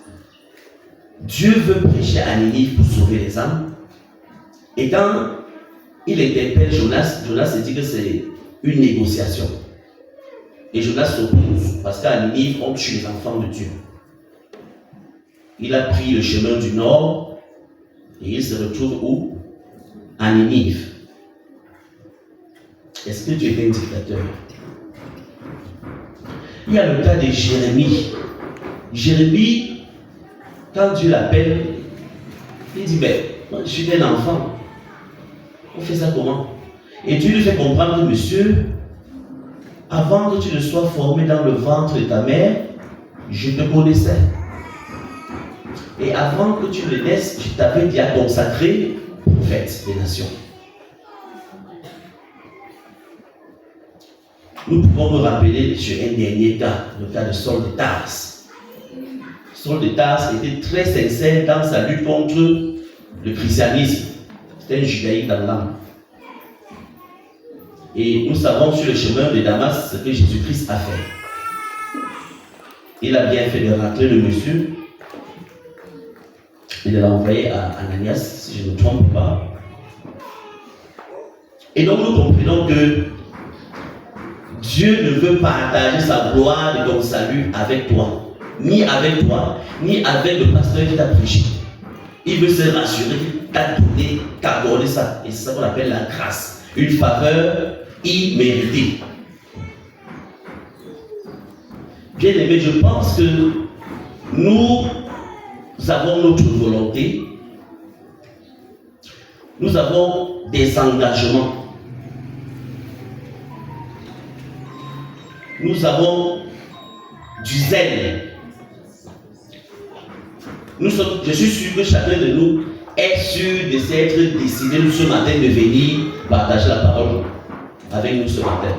Dieu veut prêcher à Ninive pour sauver les âmes. Et quand il interpelle Jonas, Jonas se dit que c'est une négociation. Et Jonas s'oppose, parce qu'à Ninive, on tue les enfants de Dieu. Il a pris le chemin du nord et il se retrouve où? À Ninive. Est-ce que Dieu est un dictateur? Il y a le cas de Jérémie. Jérémie, quand Dieu l'appelle, il dit, mais moi, je suis un enfant. On fait ça comment? Et Dieu lui fait comprendre, monsieur, avant que tu ne sois formé dans le ventre de ta mère, je te connaissais. Et avant que tu ne naisses, je t'avais dit à consacrer prophète des nations. Nous pouvons nous rappeler sur un dernier cas, le cas de Saul de Tarse. Saul de Tarse était très sincère dans sa lutte contre le christianisme. C'était un judaïque dans l'âme. Et nous savons sur le chemin de Damas ce que Jésus-Christ a fait. Il a bien fait de racler le monsieur et de l'envoyer à Ananias, si je ne me trompe pas. Et donc nous comprenons que Dieu ne veut partager sa gloire de ton salut avec toi, ni avec le pasteur qui t'a prêché. Il veut se rassurer qu'il t'a donné, qu'accordé ça. Et c'est ça qu'on appelle la grâce, une faveur imméritée. Bien aimé, je pense que nous avons notre volonté, nous avons des engagements. Nous avons du zèle. Je suis sûr que chacun de nous est sûr de s'être décidé ce matin de venir partager la parole avec nous ce matin.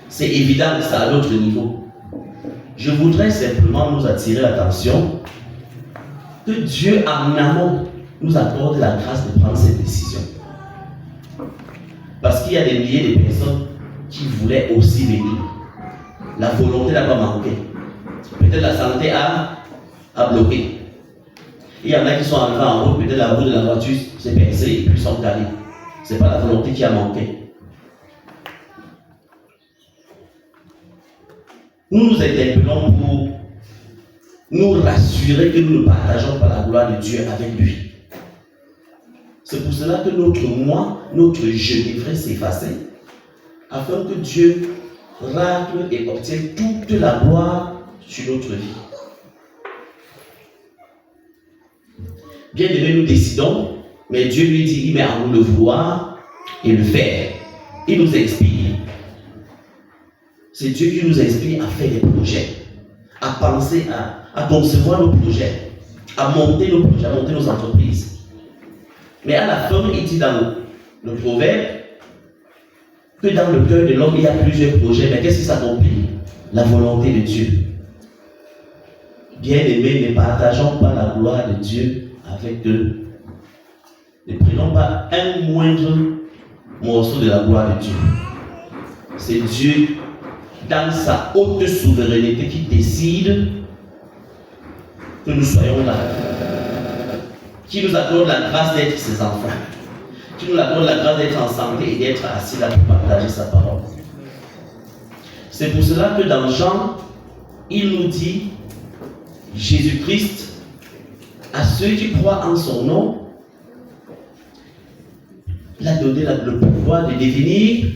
C'est évident que c'est à notre niveau. Je voudrais simplement nous attirer l'attention que Dieu en amont nous accorde la grâce de prendre cette décision. Parce qu'il y a des milliers de personnes qui voulaient aussi venir. La volonté n'a pas manqué. Peut-être la santé a bloqué. Il y en a qui sont arrivés en route, peut-être la roue de la voiture s'est percée et puis sont calés. Ce n'est pas la volonté qui a manqué. Nous nous interpellons pour nous rassurer que nous ne partageons pas la gloire de Dieu avec lui. C'est pour cela que notre moi, notre je devrait s'effacer, afin que Dieu racle et obtienne toute la gloire sur notre vie. Bien aimé, nous décidons, mais Dieu lui dit, il met en nous le vouloir et le faire. Il nous inspire. C'est Dieu qui nous inspire à faire des projets, à penser, à concevoir nos projets, à monter nos projets, à monter nos entreprises. Mais à la fin, il dit dans le proverbe que dans le cœur de l'homme, il y a plusieurs projets. Mais qu'est-ce qui s'accomplit? La volonté de Dieu. Bien aimés, ne partageons pas la gloire de Dieu avec eux. Ne prenons pas un moindre morceau de la gloire de Dieu. C'est Dieu dans sa haute souveraineté, qui décide que nous soyons là, qui nous accorde la grâce d'être ses enfants, qui nous accorde la grâce d'être en santé et d'être assis là pour partager sa parole. C'est pour cela que dans Jean, il nous dit, Jésus-Christ, à ceux qui croient en son nom, il a donné le pouvoir de devenir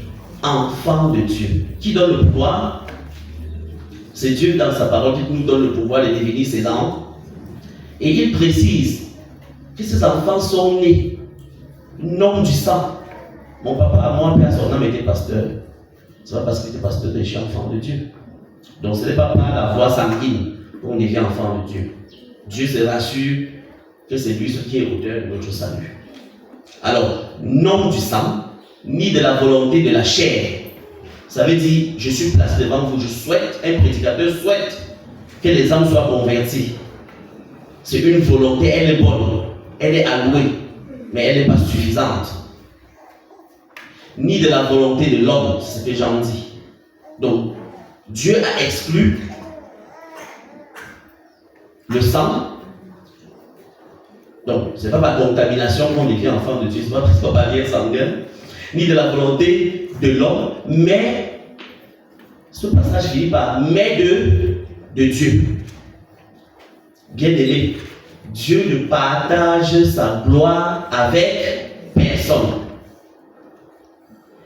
enfant de Dieu. Qui donne le pouvoir? C'est Dieu dans sa parole qui nous donne le pouvoir de devenir ses enfants. Et il précise que ces enfants sont nés, non du sang. Mon papa à moi, père son âme, était pasteur. Ce n'est pas parce qu'il était pasteur que je suis enfant de Dieu. Donc ce n'est pas par la voie sanguine qu'on devient enfant de Dieu. Dieu se rassure que c'est lui ce qui est auteur de notre salut. Alors, non du sang, ni de la volonté de la chair. Ça veut dire, je suis placé devant vous, je souhaite, un prédicateur souhaite que les âmes soient converties. C'est une volonté, elle est bonne, elle est allouée, mais elle n'est pas suffisante. Ni de la volonté de l'homme, c'est ce que Jean dit. Donc, Dieu a exclu le sang. Donc, ce n'est pas par contamination qu'on devient enfant de Dieu, ce n'est pas par lien sanguin, ni de la volonté de l'homme, mais ce passage finit par mais de Dieu. Bien aimé, Dieu ne partage sa gloire avec personne.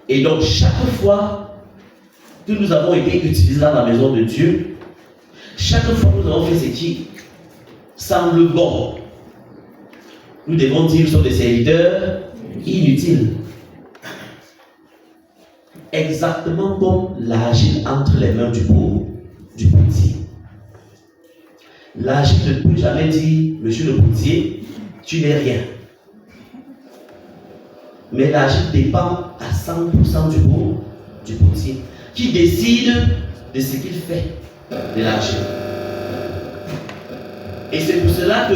Et donc, chaque fois que nous avons été utilisés dans la maison de Dieu, chaque fois que nous avons fait ce qui semble bon, nous devons dire que nous sommes des serviteurs inutiles. Exactement comme l'argile entre les mains du pauvre, du potier. L'argile ne peut jamais dire, monsieur le potier, tu n'es rien. Mais l'argile dépend à 100% du pauvre, du potier, qui décide de ce qu'il fait de l'argile. Et c'est pour cela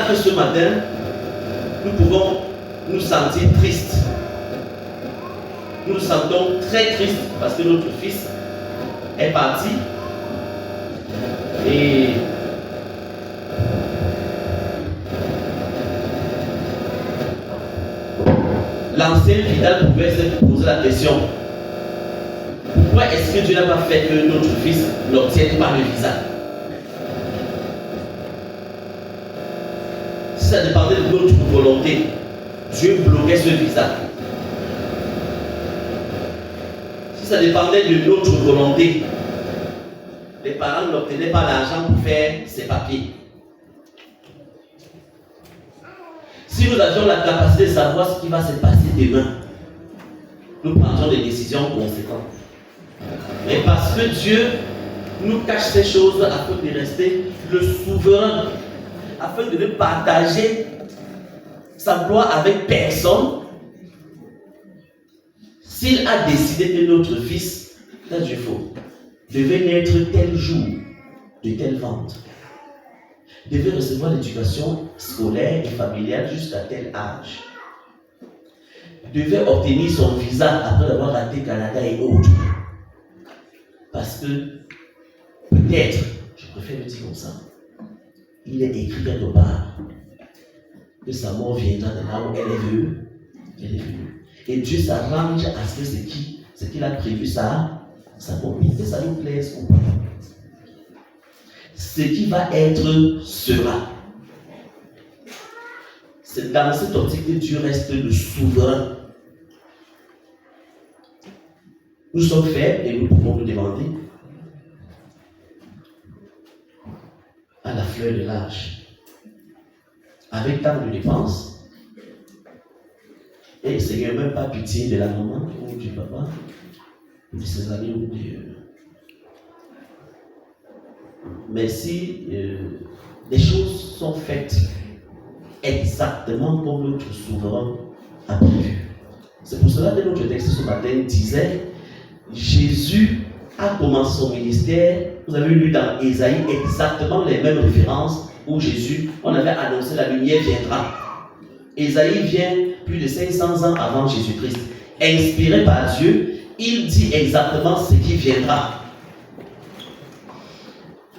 que ce matin, nous pouvons nous sentir tristes. Nous nous sentons très tristes parce que notre fils est parti. Et l'ancien Vidal pouvait se poser la question: pourquoi est-ce que Dieu n'a pas fait que notre fils n'obtienne pas le visa? Si ça dépendait de notre volonté, Dieu bloquait ce visa. Si ça dépendait de notre volonté, les parents n'obtenaient pas l'argent pour faire ces papiers. Si nous avions la capacité de savoir ce qui va se passer demain, nous prendrions des décisions conséquentes. Mais parce que Dieu nous cache ces choses afin de rester le souverain, afin de ne partager sa gloire avec personne, s'il a décidé que notre fils, là Dieu faut, devait naître tel jour, de tel ventre, devait recevoir l'éducation scolaire et familiale jusqu'à tel âge, devait obtenir son visa après avoir raté Canada et autres, parce que peut-être, je préfère le dire comme ça, il est écrit quelque part que sa mort viendra de là où elle est venue. Et Dieu s'arrange à ce que ce qu'il a prévu, ça s'accomplisse. Que ça nous plaise ou pas. Ce qui va être sera. C'est dans cette optique que Dieu reste le souverain. Nous sommes faibles et nous pouvons nous demander à la fleur de l'âge, avec tant de dépenses, et Seigneur, même pas pitié de la maman ou du papa, ou de ses amis ou de... Mais si les choses sont faites exactement comme notre souverain a prévu. C'est pour cela que notre texte ce matin disait, Jésus a commencé son ministère. Vous avez lu dans Ésaïe exactement les mêmes références où Jésus, on avait annoncé la lumière viendra. Ésaïe vient plus de 500 ans avant Jésus-Christ. Inspiré par Dieu, il dit exactement ce qui viendra.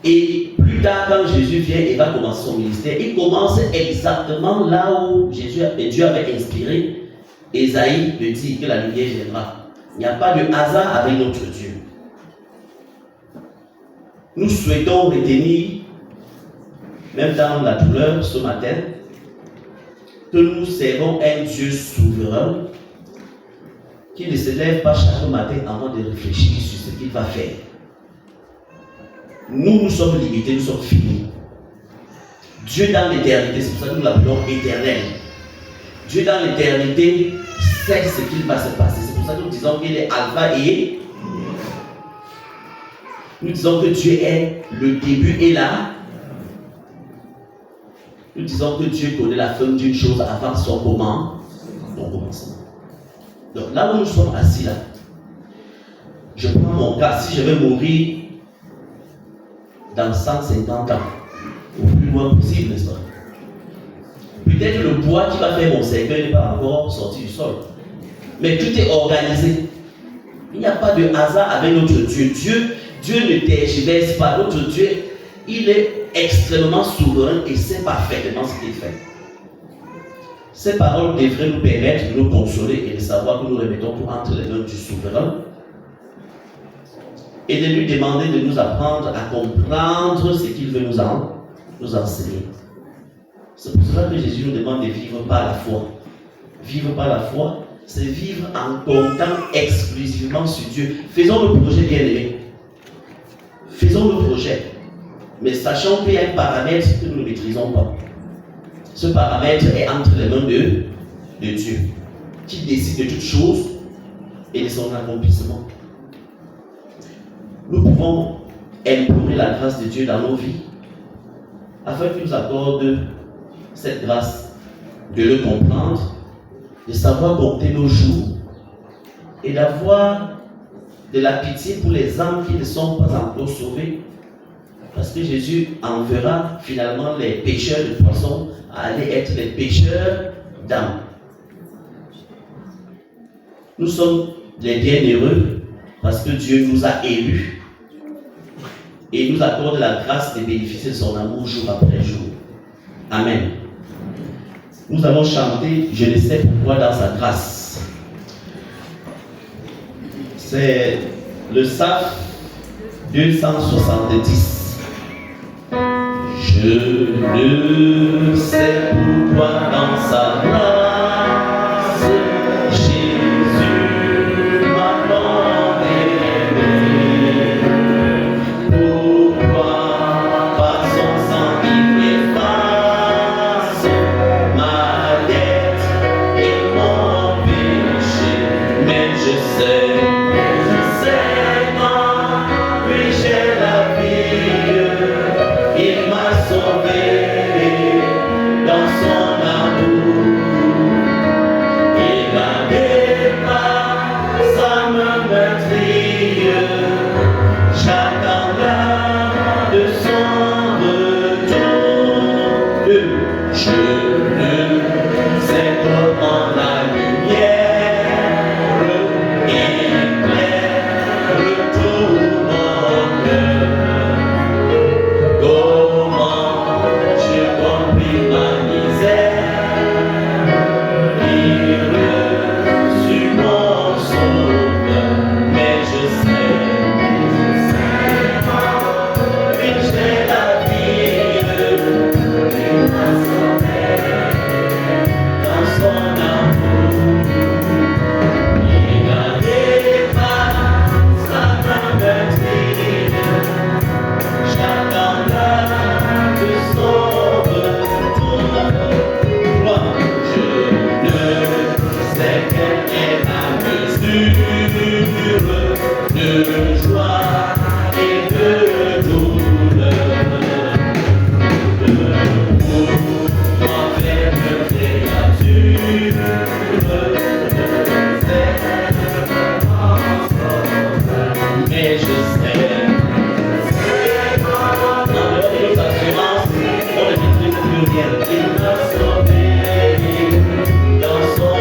Et plus tard, quand Jésus vient et va commencer son ministère, il commence exactement là où Dieu avait inspiré Ésaïe de dire que la lumière viendra. Il n'y a pas de hasard avec notre Dieu. Nous souhaitons retenir, même dans la douleur ce matin, que nous servons un Dieu souverain qui ne se lève pas chaque matin avant de réfléchir sur ce qu'il va faire. Nous sommes limités, nous sommes finis. Dieu dans l'éternité, c'est pour ça que nous l'appelons éternel. Dieu dans l'éternité sait ce qu'il va se passer. C'est pour ça que nous disons qu'il est alpha et nous disons que Dieu est le début et là. Nous disons que Dieu connaît la fin d'une chose avant son commencement. Donc là où nous sommes assis là, je prends mon cas, si je vais mourir dans 150 ans, au plus loin possible, n'est-ce pas? Peut-être le bois qui va faire mon cercueil n'est pas encore sorti du sol. Mais tout est organisé. Il n'y a pas de hasard avec notre Dieu. Dieu ne tergiverse pas. Notre Dieu, il est extrêmement souverain et sait parfaitement ce qu'il fait. Ces paroles devraient nous permettre de nous consoler et de savoir que nous remettons tout entre les mains du souverain et de lui demander de nous apprendre à comprendre ce qu'il veut nous enseigner. C'est pour cela que Jésus nous demande de vivre par la foi. Vivre par la foi, c'est vivre en comptant exclusivement sur Dieu. Faisons le projet bien aimé. Faisons le projet. Mais sachant qu'il y a un paramètre que nous ne maîtrisons pas. Ce paramètre est entre les mains de Dieu, qui décide de toutes choses et de son accomplissement. Nous pouvons implorer la grâce de Dieu dans nos vies afin qu'il nous accorde cette grâce de le comprendre, de savoir compter nos jours et d'avoir de la pitié pour les âmes qui ne sont pas encore sauvées, parce que Jésus enverra finalement les pêcheurs de poissons à aller être les pêcheurs d'âmes. Nous sommes les bienheureux parce que Dieu nous a élus et nous accorde la grâce de bénéficier de son amour jour après jour. Amen. Nous allons chanter Je ne sais pourquoi dans sa grâce. C'est le Psaume 270. Je ne sais pourquoi dans sa grâce Jésus m'a tant aimé. Pourquoi par son sang il efface ma dette et mon péché. Mais je sais quand puis j'ai la vie. Il m'a sauvé dans son amour. Il n'avait pas sa main meurtrie. J'attends l'heure de son retour. Je ne sais comment la lumière éclaire tout mon cœur. Il m'a sauvé dans son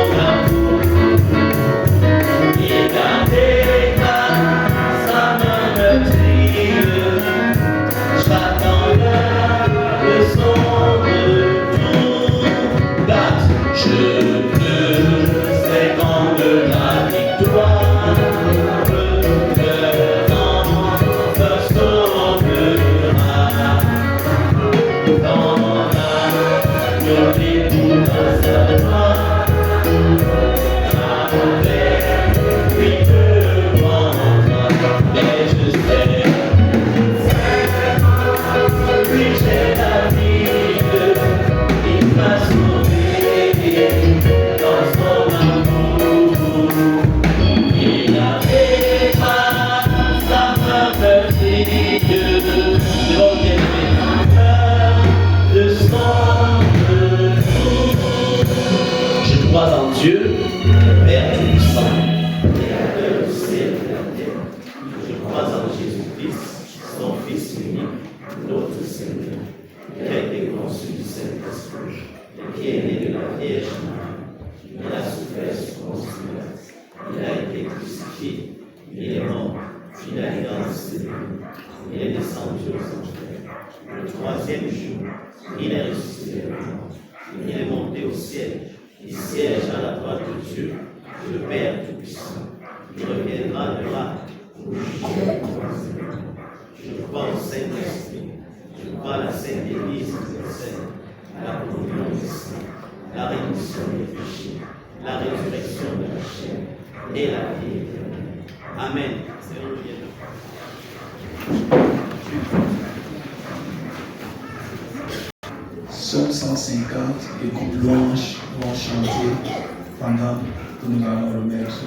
il a été enseveli, il est descendu aux enfers. Le troisième jour, il est ressuscité de la mort. Il est monté au ciel, il siège à la droite de Dieu, le Père Tout-Puissant. Il reviendra de là pour juger les croisés. Je crois au Saint-Esprit, je crois à la Sainte Église universelle, à la communion des saints, la rémission des péchés, la résurrection de la chair et la vie éternelle. Amen. Psaume 150, les groupes louanges vont chanter pendant que nous allons remettre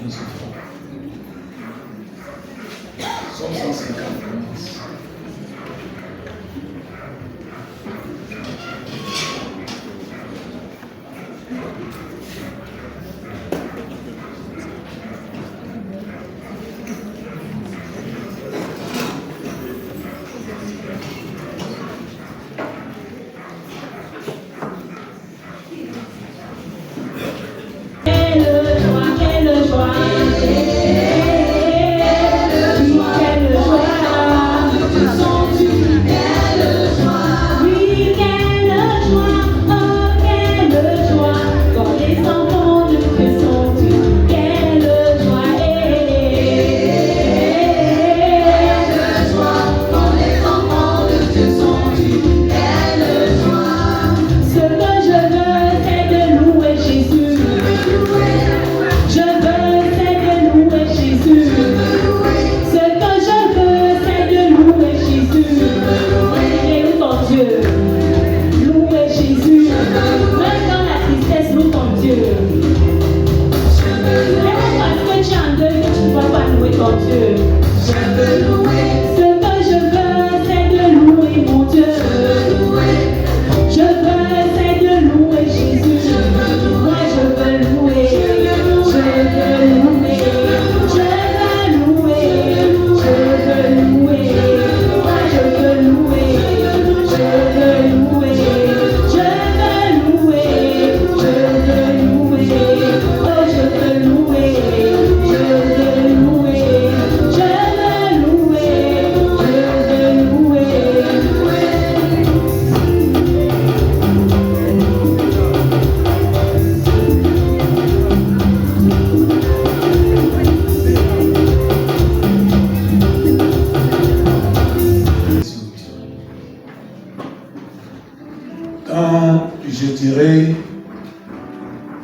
nos offrandes. Psaume 150 commence.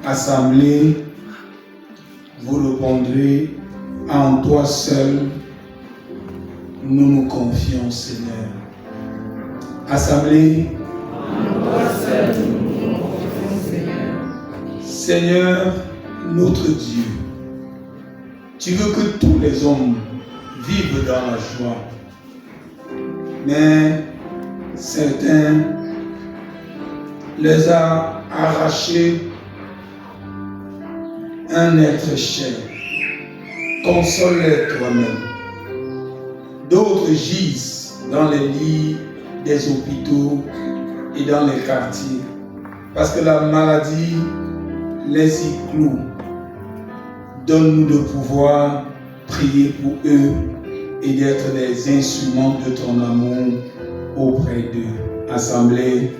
Assemblée, vous répondrez, en toi seul, nous nous confions, Seigneur. Assemblée, en toi seul, nous nous confions, Seigneur. Seigneur, notre Dieu, tu veux que tous les hommes vivent dans la joie, mais certains les a arrachés un être cher. Console-les toi-même. D'autres gisent dans les lits des hôpitaux et dans les quartiers parce que la maladie les y cloue. Donne-nous de pouvoir prier pour eux et d'être des instruments de ton amour auprès d'eux. Assemblée.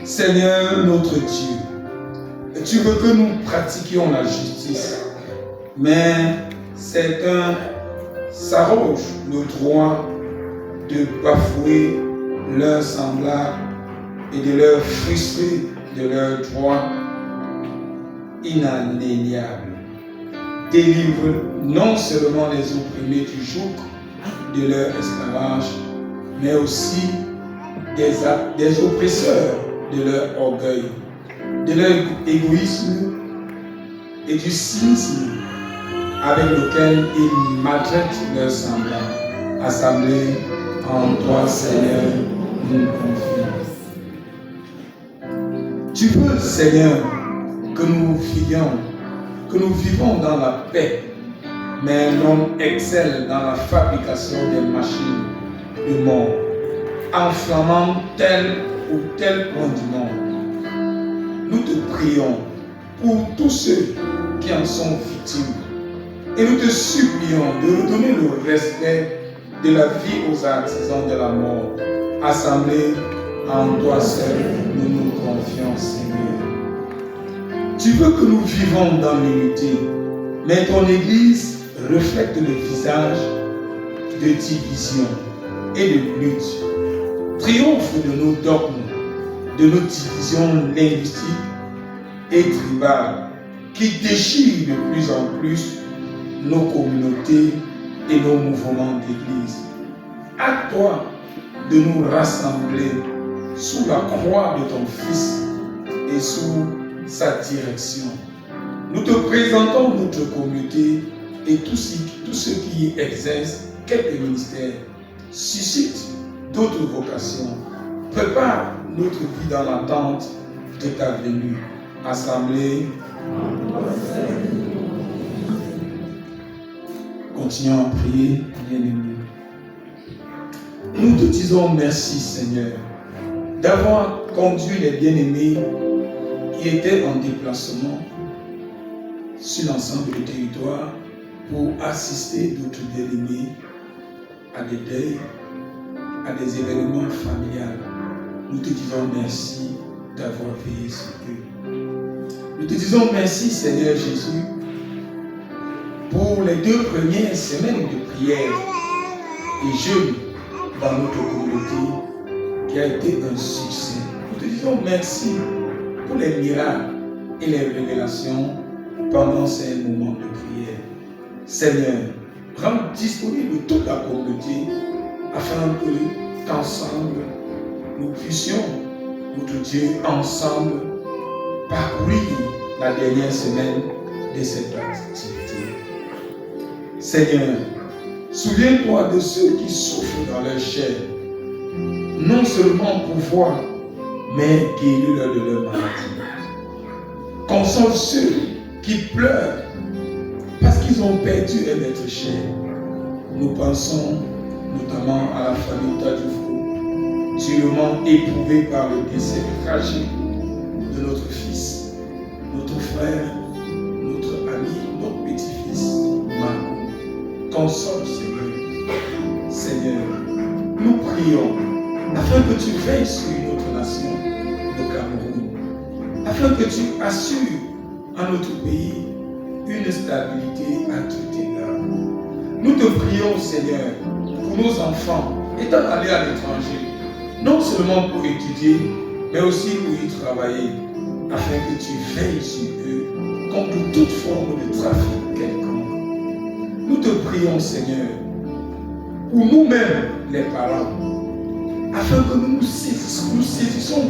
Seigneur notre Dieu, tu veux que nous pratiquions la justice, mais certains s'arrogent le droit de bafouer leurs semblables et de leur frustrer de leurs droits inaliénables. Délivre non seulement les opprimés du joug de leur esclavage, mais aussi des oppresseurs de leur orgueil, de leur égoïsme et du cynisme avec lequel ils maltraitent leurs semblables. Assemblée, en toi, Seigneur, nous nous confions. Tu veux, Seigneur, que nous vivons dans la paix, mais l'homme excelle dans la fabrication des machines de mort, enflammant tel ou tel point du monde. Nous te prions pour tous ceux qui en sont victimes. Et nous te supplions de redonner le respect de la vie aux artisans de la mort. Assemblés en toi seul, nous nous confions, Seigneur. Tu veux que nous vivons dans l'unité, mais ton Église reflète le visage de division et de lutte. Triomphe de nos dogmes, de nos divisions linguistiques et tribales qui déchirent de plus en plus nos communautés et nos mouvements d'église. À toi de nous rassembler sous la croix de ton Fils et sous sa direction. Nous te présentons notre communauté et tous ceux qui y exercent quelques ministères, suscitent d'autres vocations. Prépare notre vie dans l'attente de ta venue. Assemblée, continuons à prier, bien-aimés. Nous te disons merci, Seigneur, d'avoir conduit les bien-aimés qui étaient en déplacement sur l'ensemble du territoire pour assister d'autres bien-aimés à des deuils, à des événements familiaux. Nous te disons merci d'avoir veillé sur eux. Nous te disons merci, Seigneur Jésus, pour les 2 premières semaines de prière et jeûne dans notre communauté qui a été un succès. Nous te disons merci pour les miracles et les révélations pendant ces moments de prière. Seigneur, rends disponible toute la communauté afin que qu'ensemble nous puissions, notre Dieu, ensemble parcourir la dernière semaine de cette activité. Seigneur, souviens-toi de ceux qui souffrent dans leur chair, non seulement pour voir, mais guéris-leur de leur maladie. Console ceux qui pleurent parce qu'ils ont perdu un être cher. Nous pensons notamment à la famille Tadjoufou, durement éprouvée par le décès tragique de notre fils, notre frère, notre ami, notre petit-fils, Marco. Console, Seigneur. Seigneur, nous prions afin que tu veilles sur notre nation, le Cameroun, afin que tu assures à notre pays une stabilité à tout égard. Nous te prions, Seigneur, pour nos enfants étant allés à l'étranger, non seulement pour étudier, mais aussi pour y travailler, afin que tu veilles sur eux contre toute forme de trafic quelconque. Nous te prions, Seigneur, pour nous-mêmes, les parents, afin que nous saisissons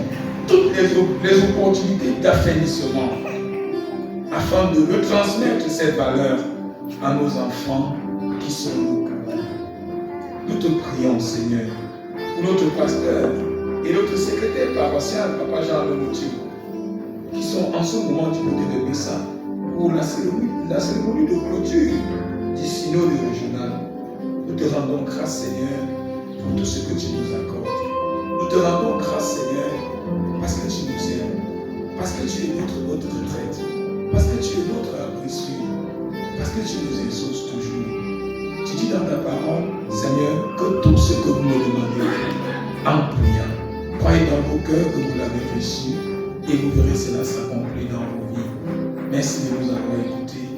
toutes les opportunités d'affermissement, afin de retransmettre ces valeurs à nos enfants qui sont nos camarades. Nous te prions, Seigneur, pour notre pasteur et notre secrétaire paroissial, Papa Jean Lemouture, qui sont en ce moment du côté de Bessa pour la cérémonie de clôture du synode régional. Nous te rendons grâce, Seigneur, pour tout ce que tu nous accordes. Nous te rendons grâce, Seigneur, parce que tu nous aimes, parce que tu es notre retraite, parce que tu es notre abri sûr, parce que tu nous exauces toujours. Tu dis dans ta parole, Seigneur, que tout ce que vous me demandez en priant, croyez dans vos cœurs que vous l'avez reçu et vous verrez cela s'accomplir dans vos vies. Merci de nous avoir écoutés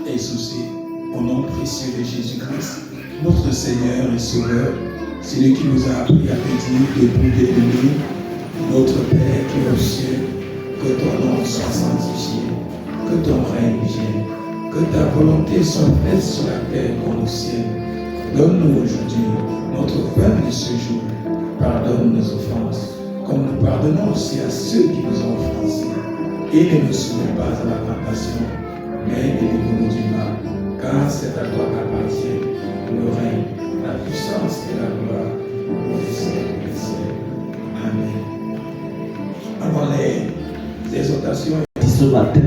et exaucés au nom précieux de Jésus-Christ, notre Seigneur et Sauveur, celui qui nous a appris à dire debout des nuits, notre Père qui est aux cieux, que ton nom soit sanctifié, que ton règne vienne, que ta volonté soit faite sur la terre comme au ciel. Donne-nous aujourd'hui notre pain de ce jour. Pardonne nos offenses, comme nous pardonnons aussi à ceux qui nous ont offensés. Et ne nous soumets pas à la tentation, mais délivre-nous du mal, car c'est à toi qu'appartient le règne, la puissance et la gloire pour les siècles des siècles. Amen. Avant les exhortations Ce matin,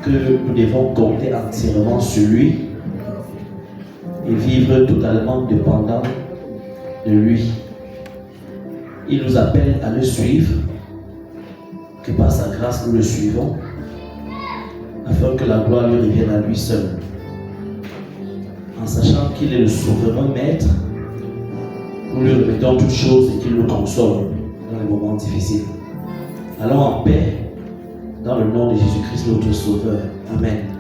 que nous devons compter entièrement sur lui et vivre totalement dépendant de lui. Il nous appelle à le suivre, que par sa grâce nous le suivons, afin que la gloire lui revienne à lui seul. En sachant qu'il est le souverain maître, nous lui remettons toutes choses et qu'il nous console dans les moments difficiles. Allons en paix dans le nom de Jésus-Christ notre Sauveur. Amen.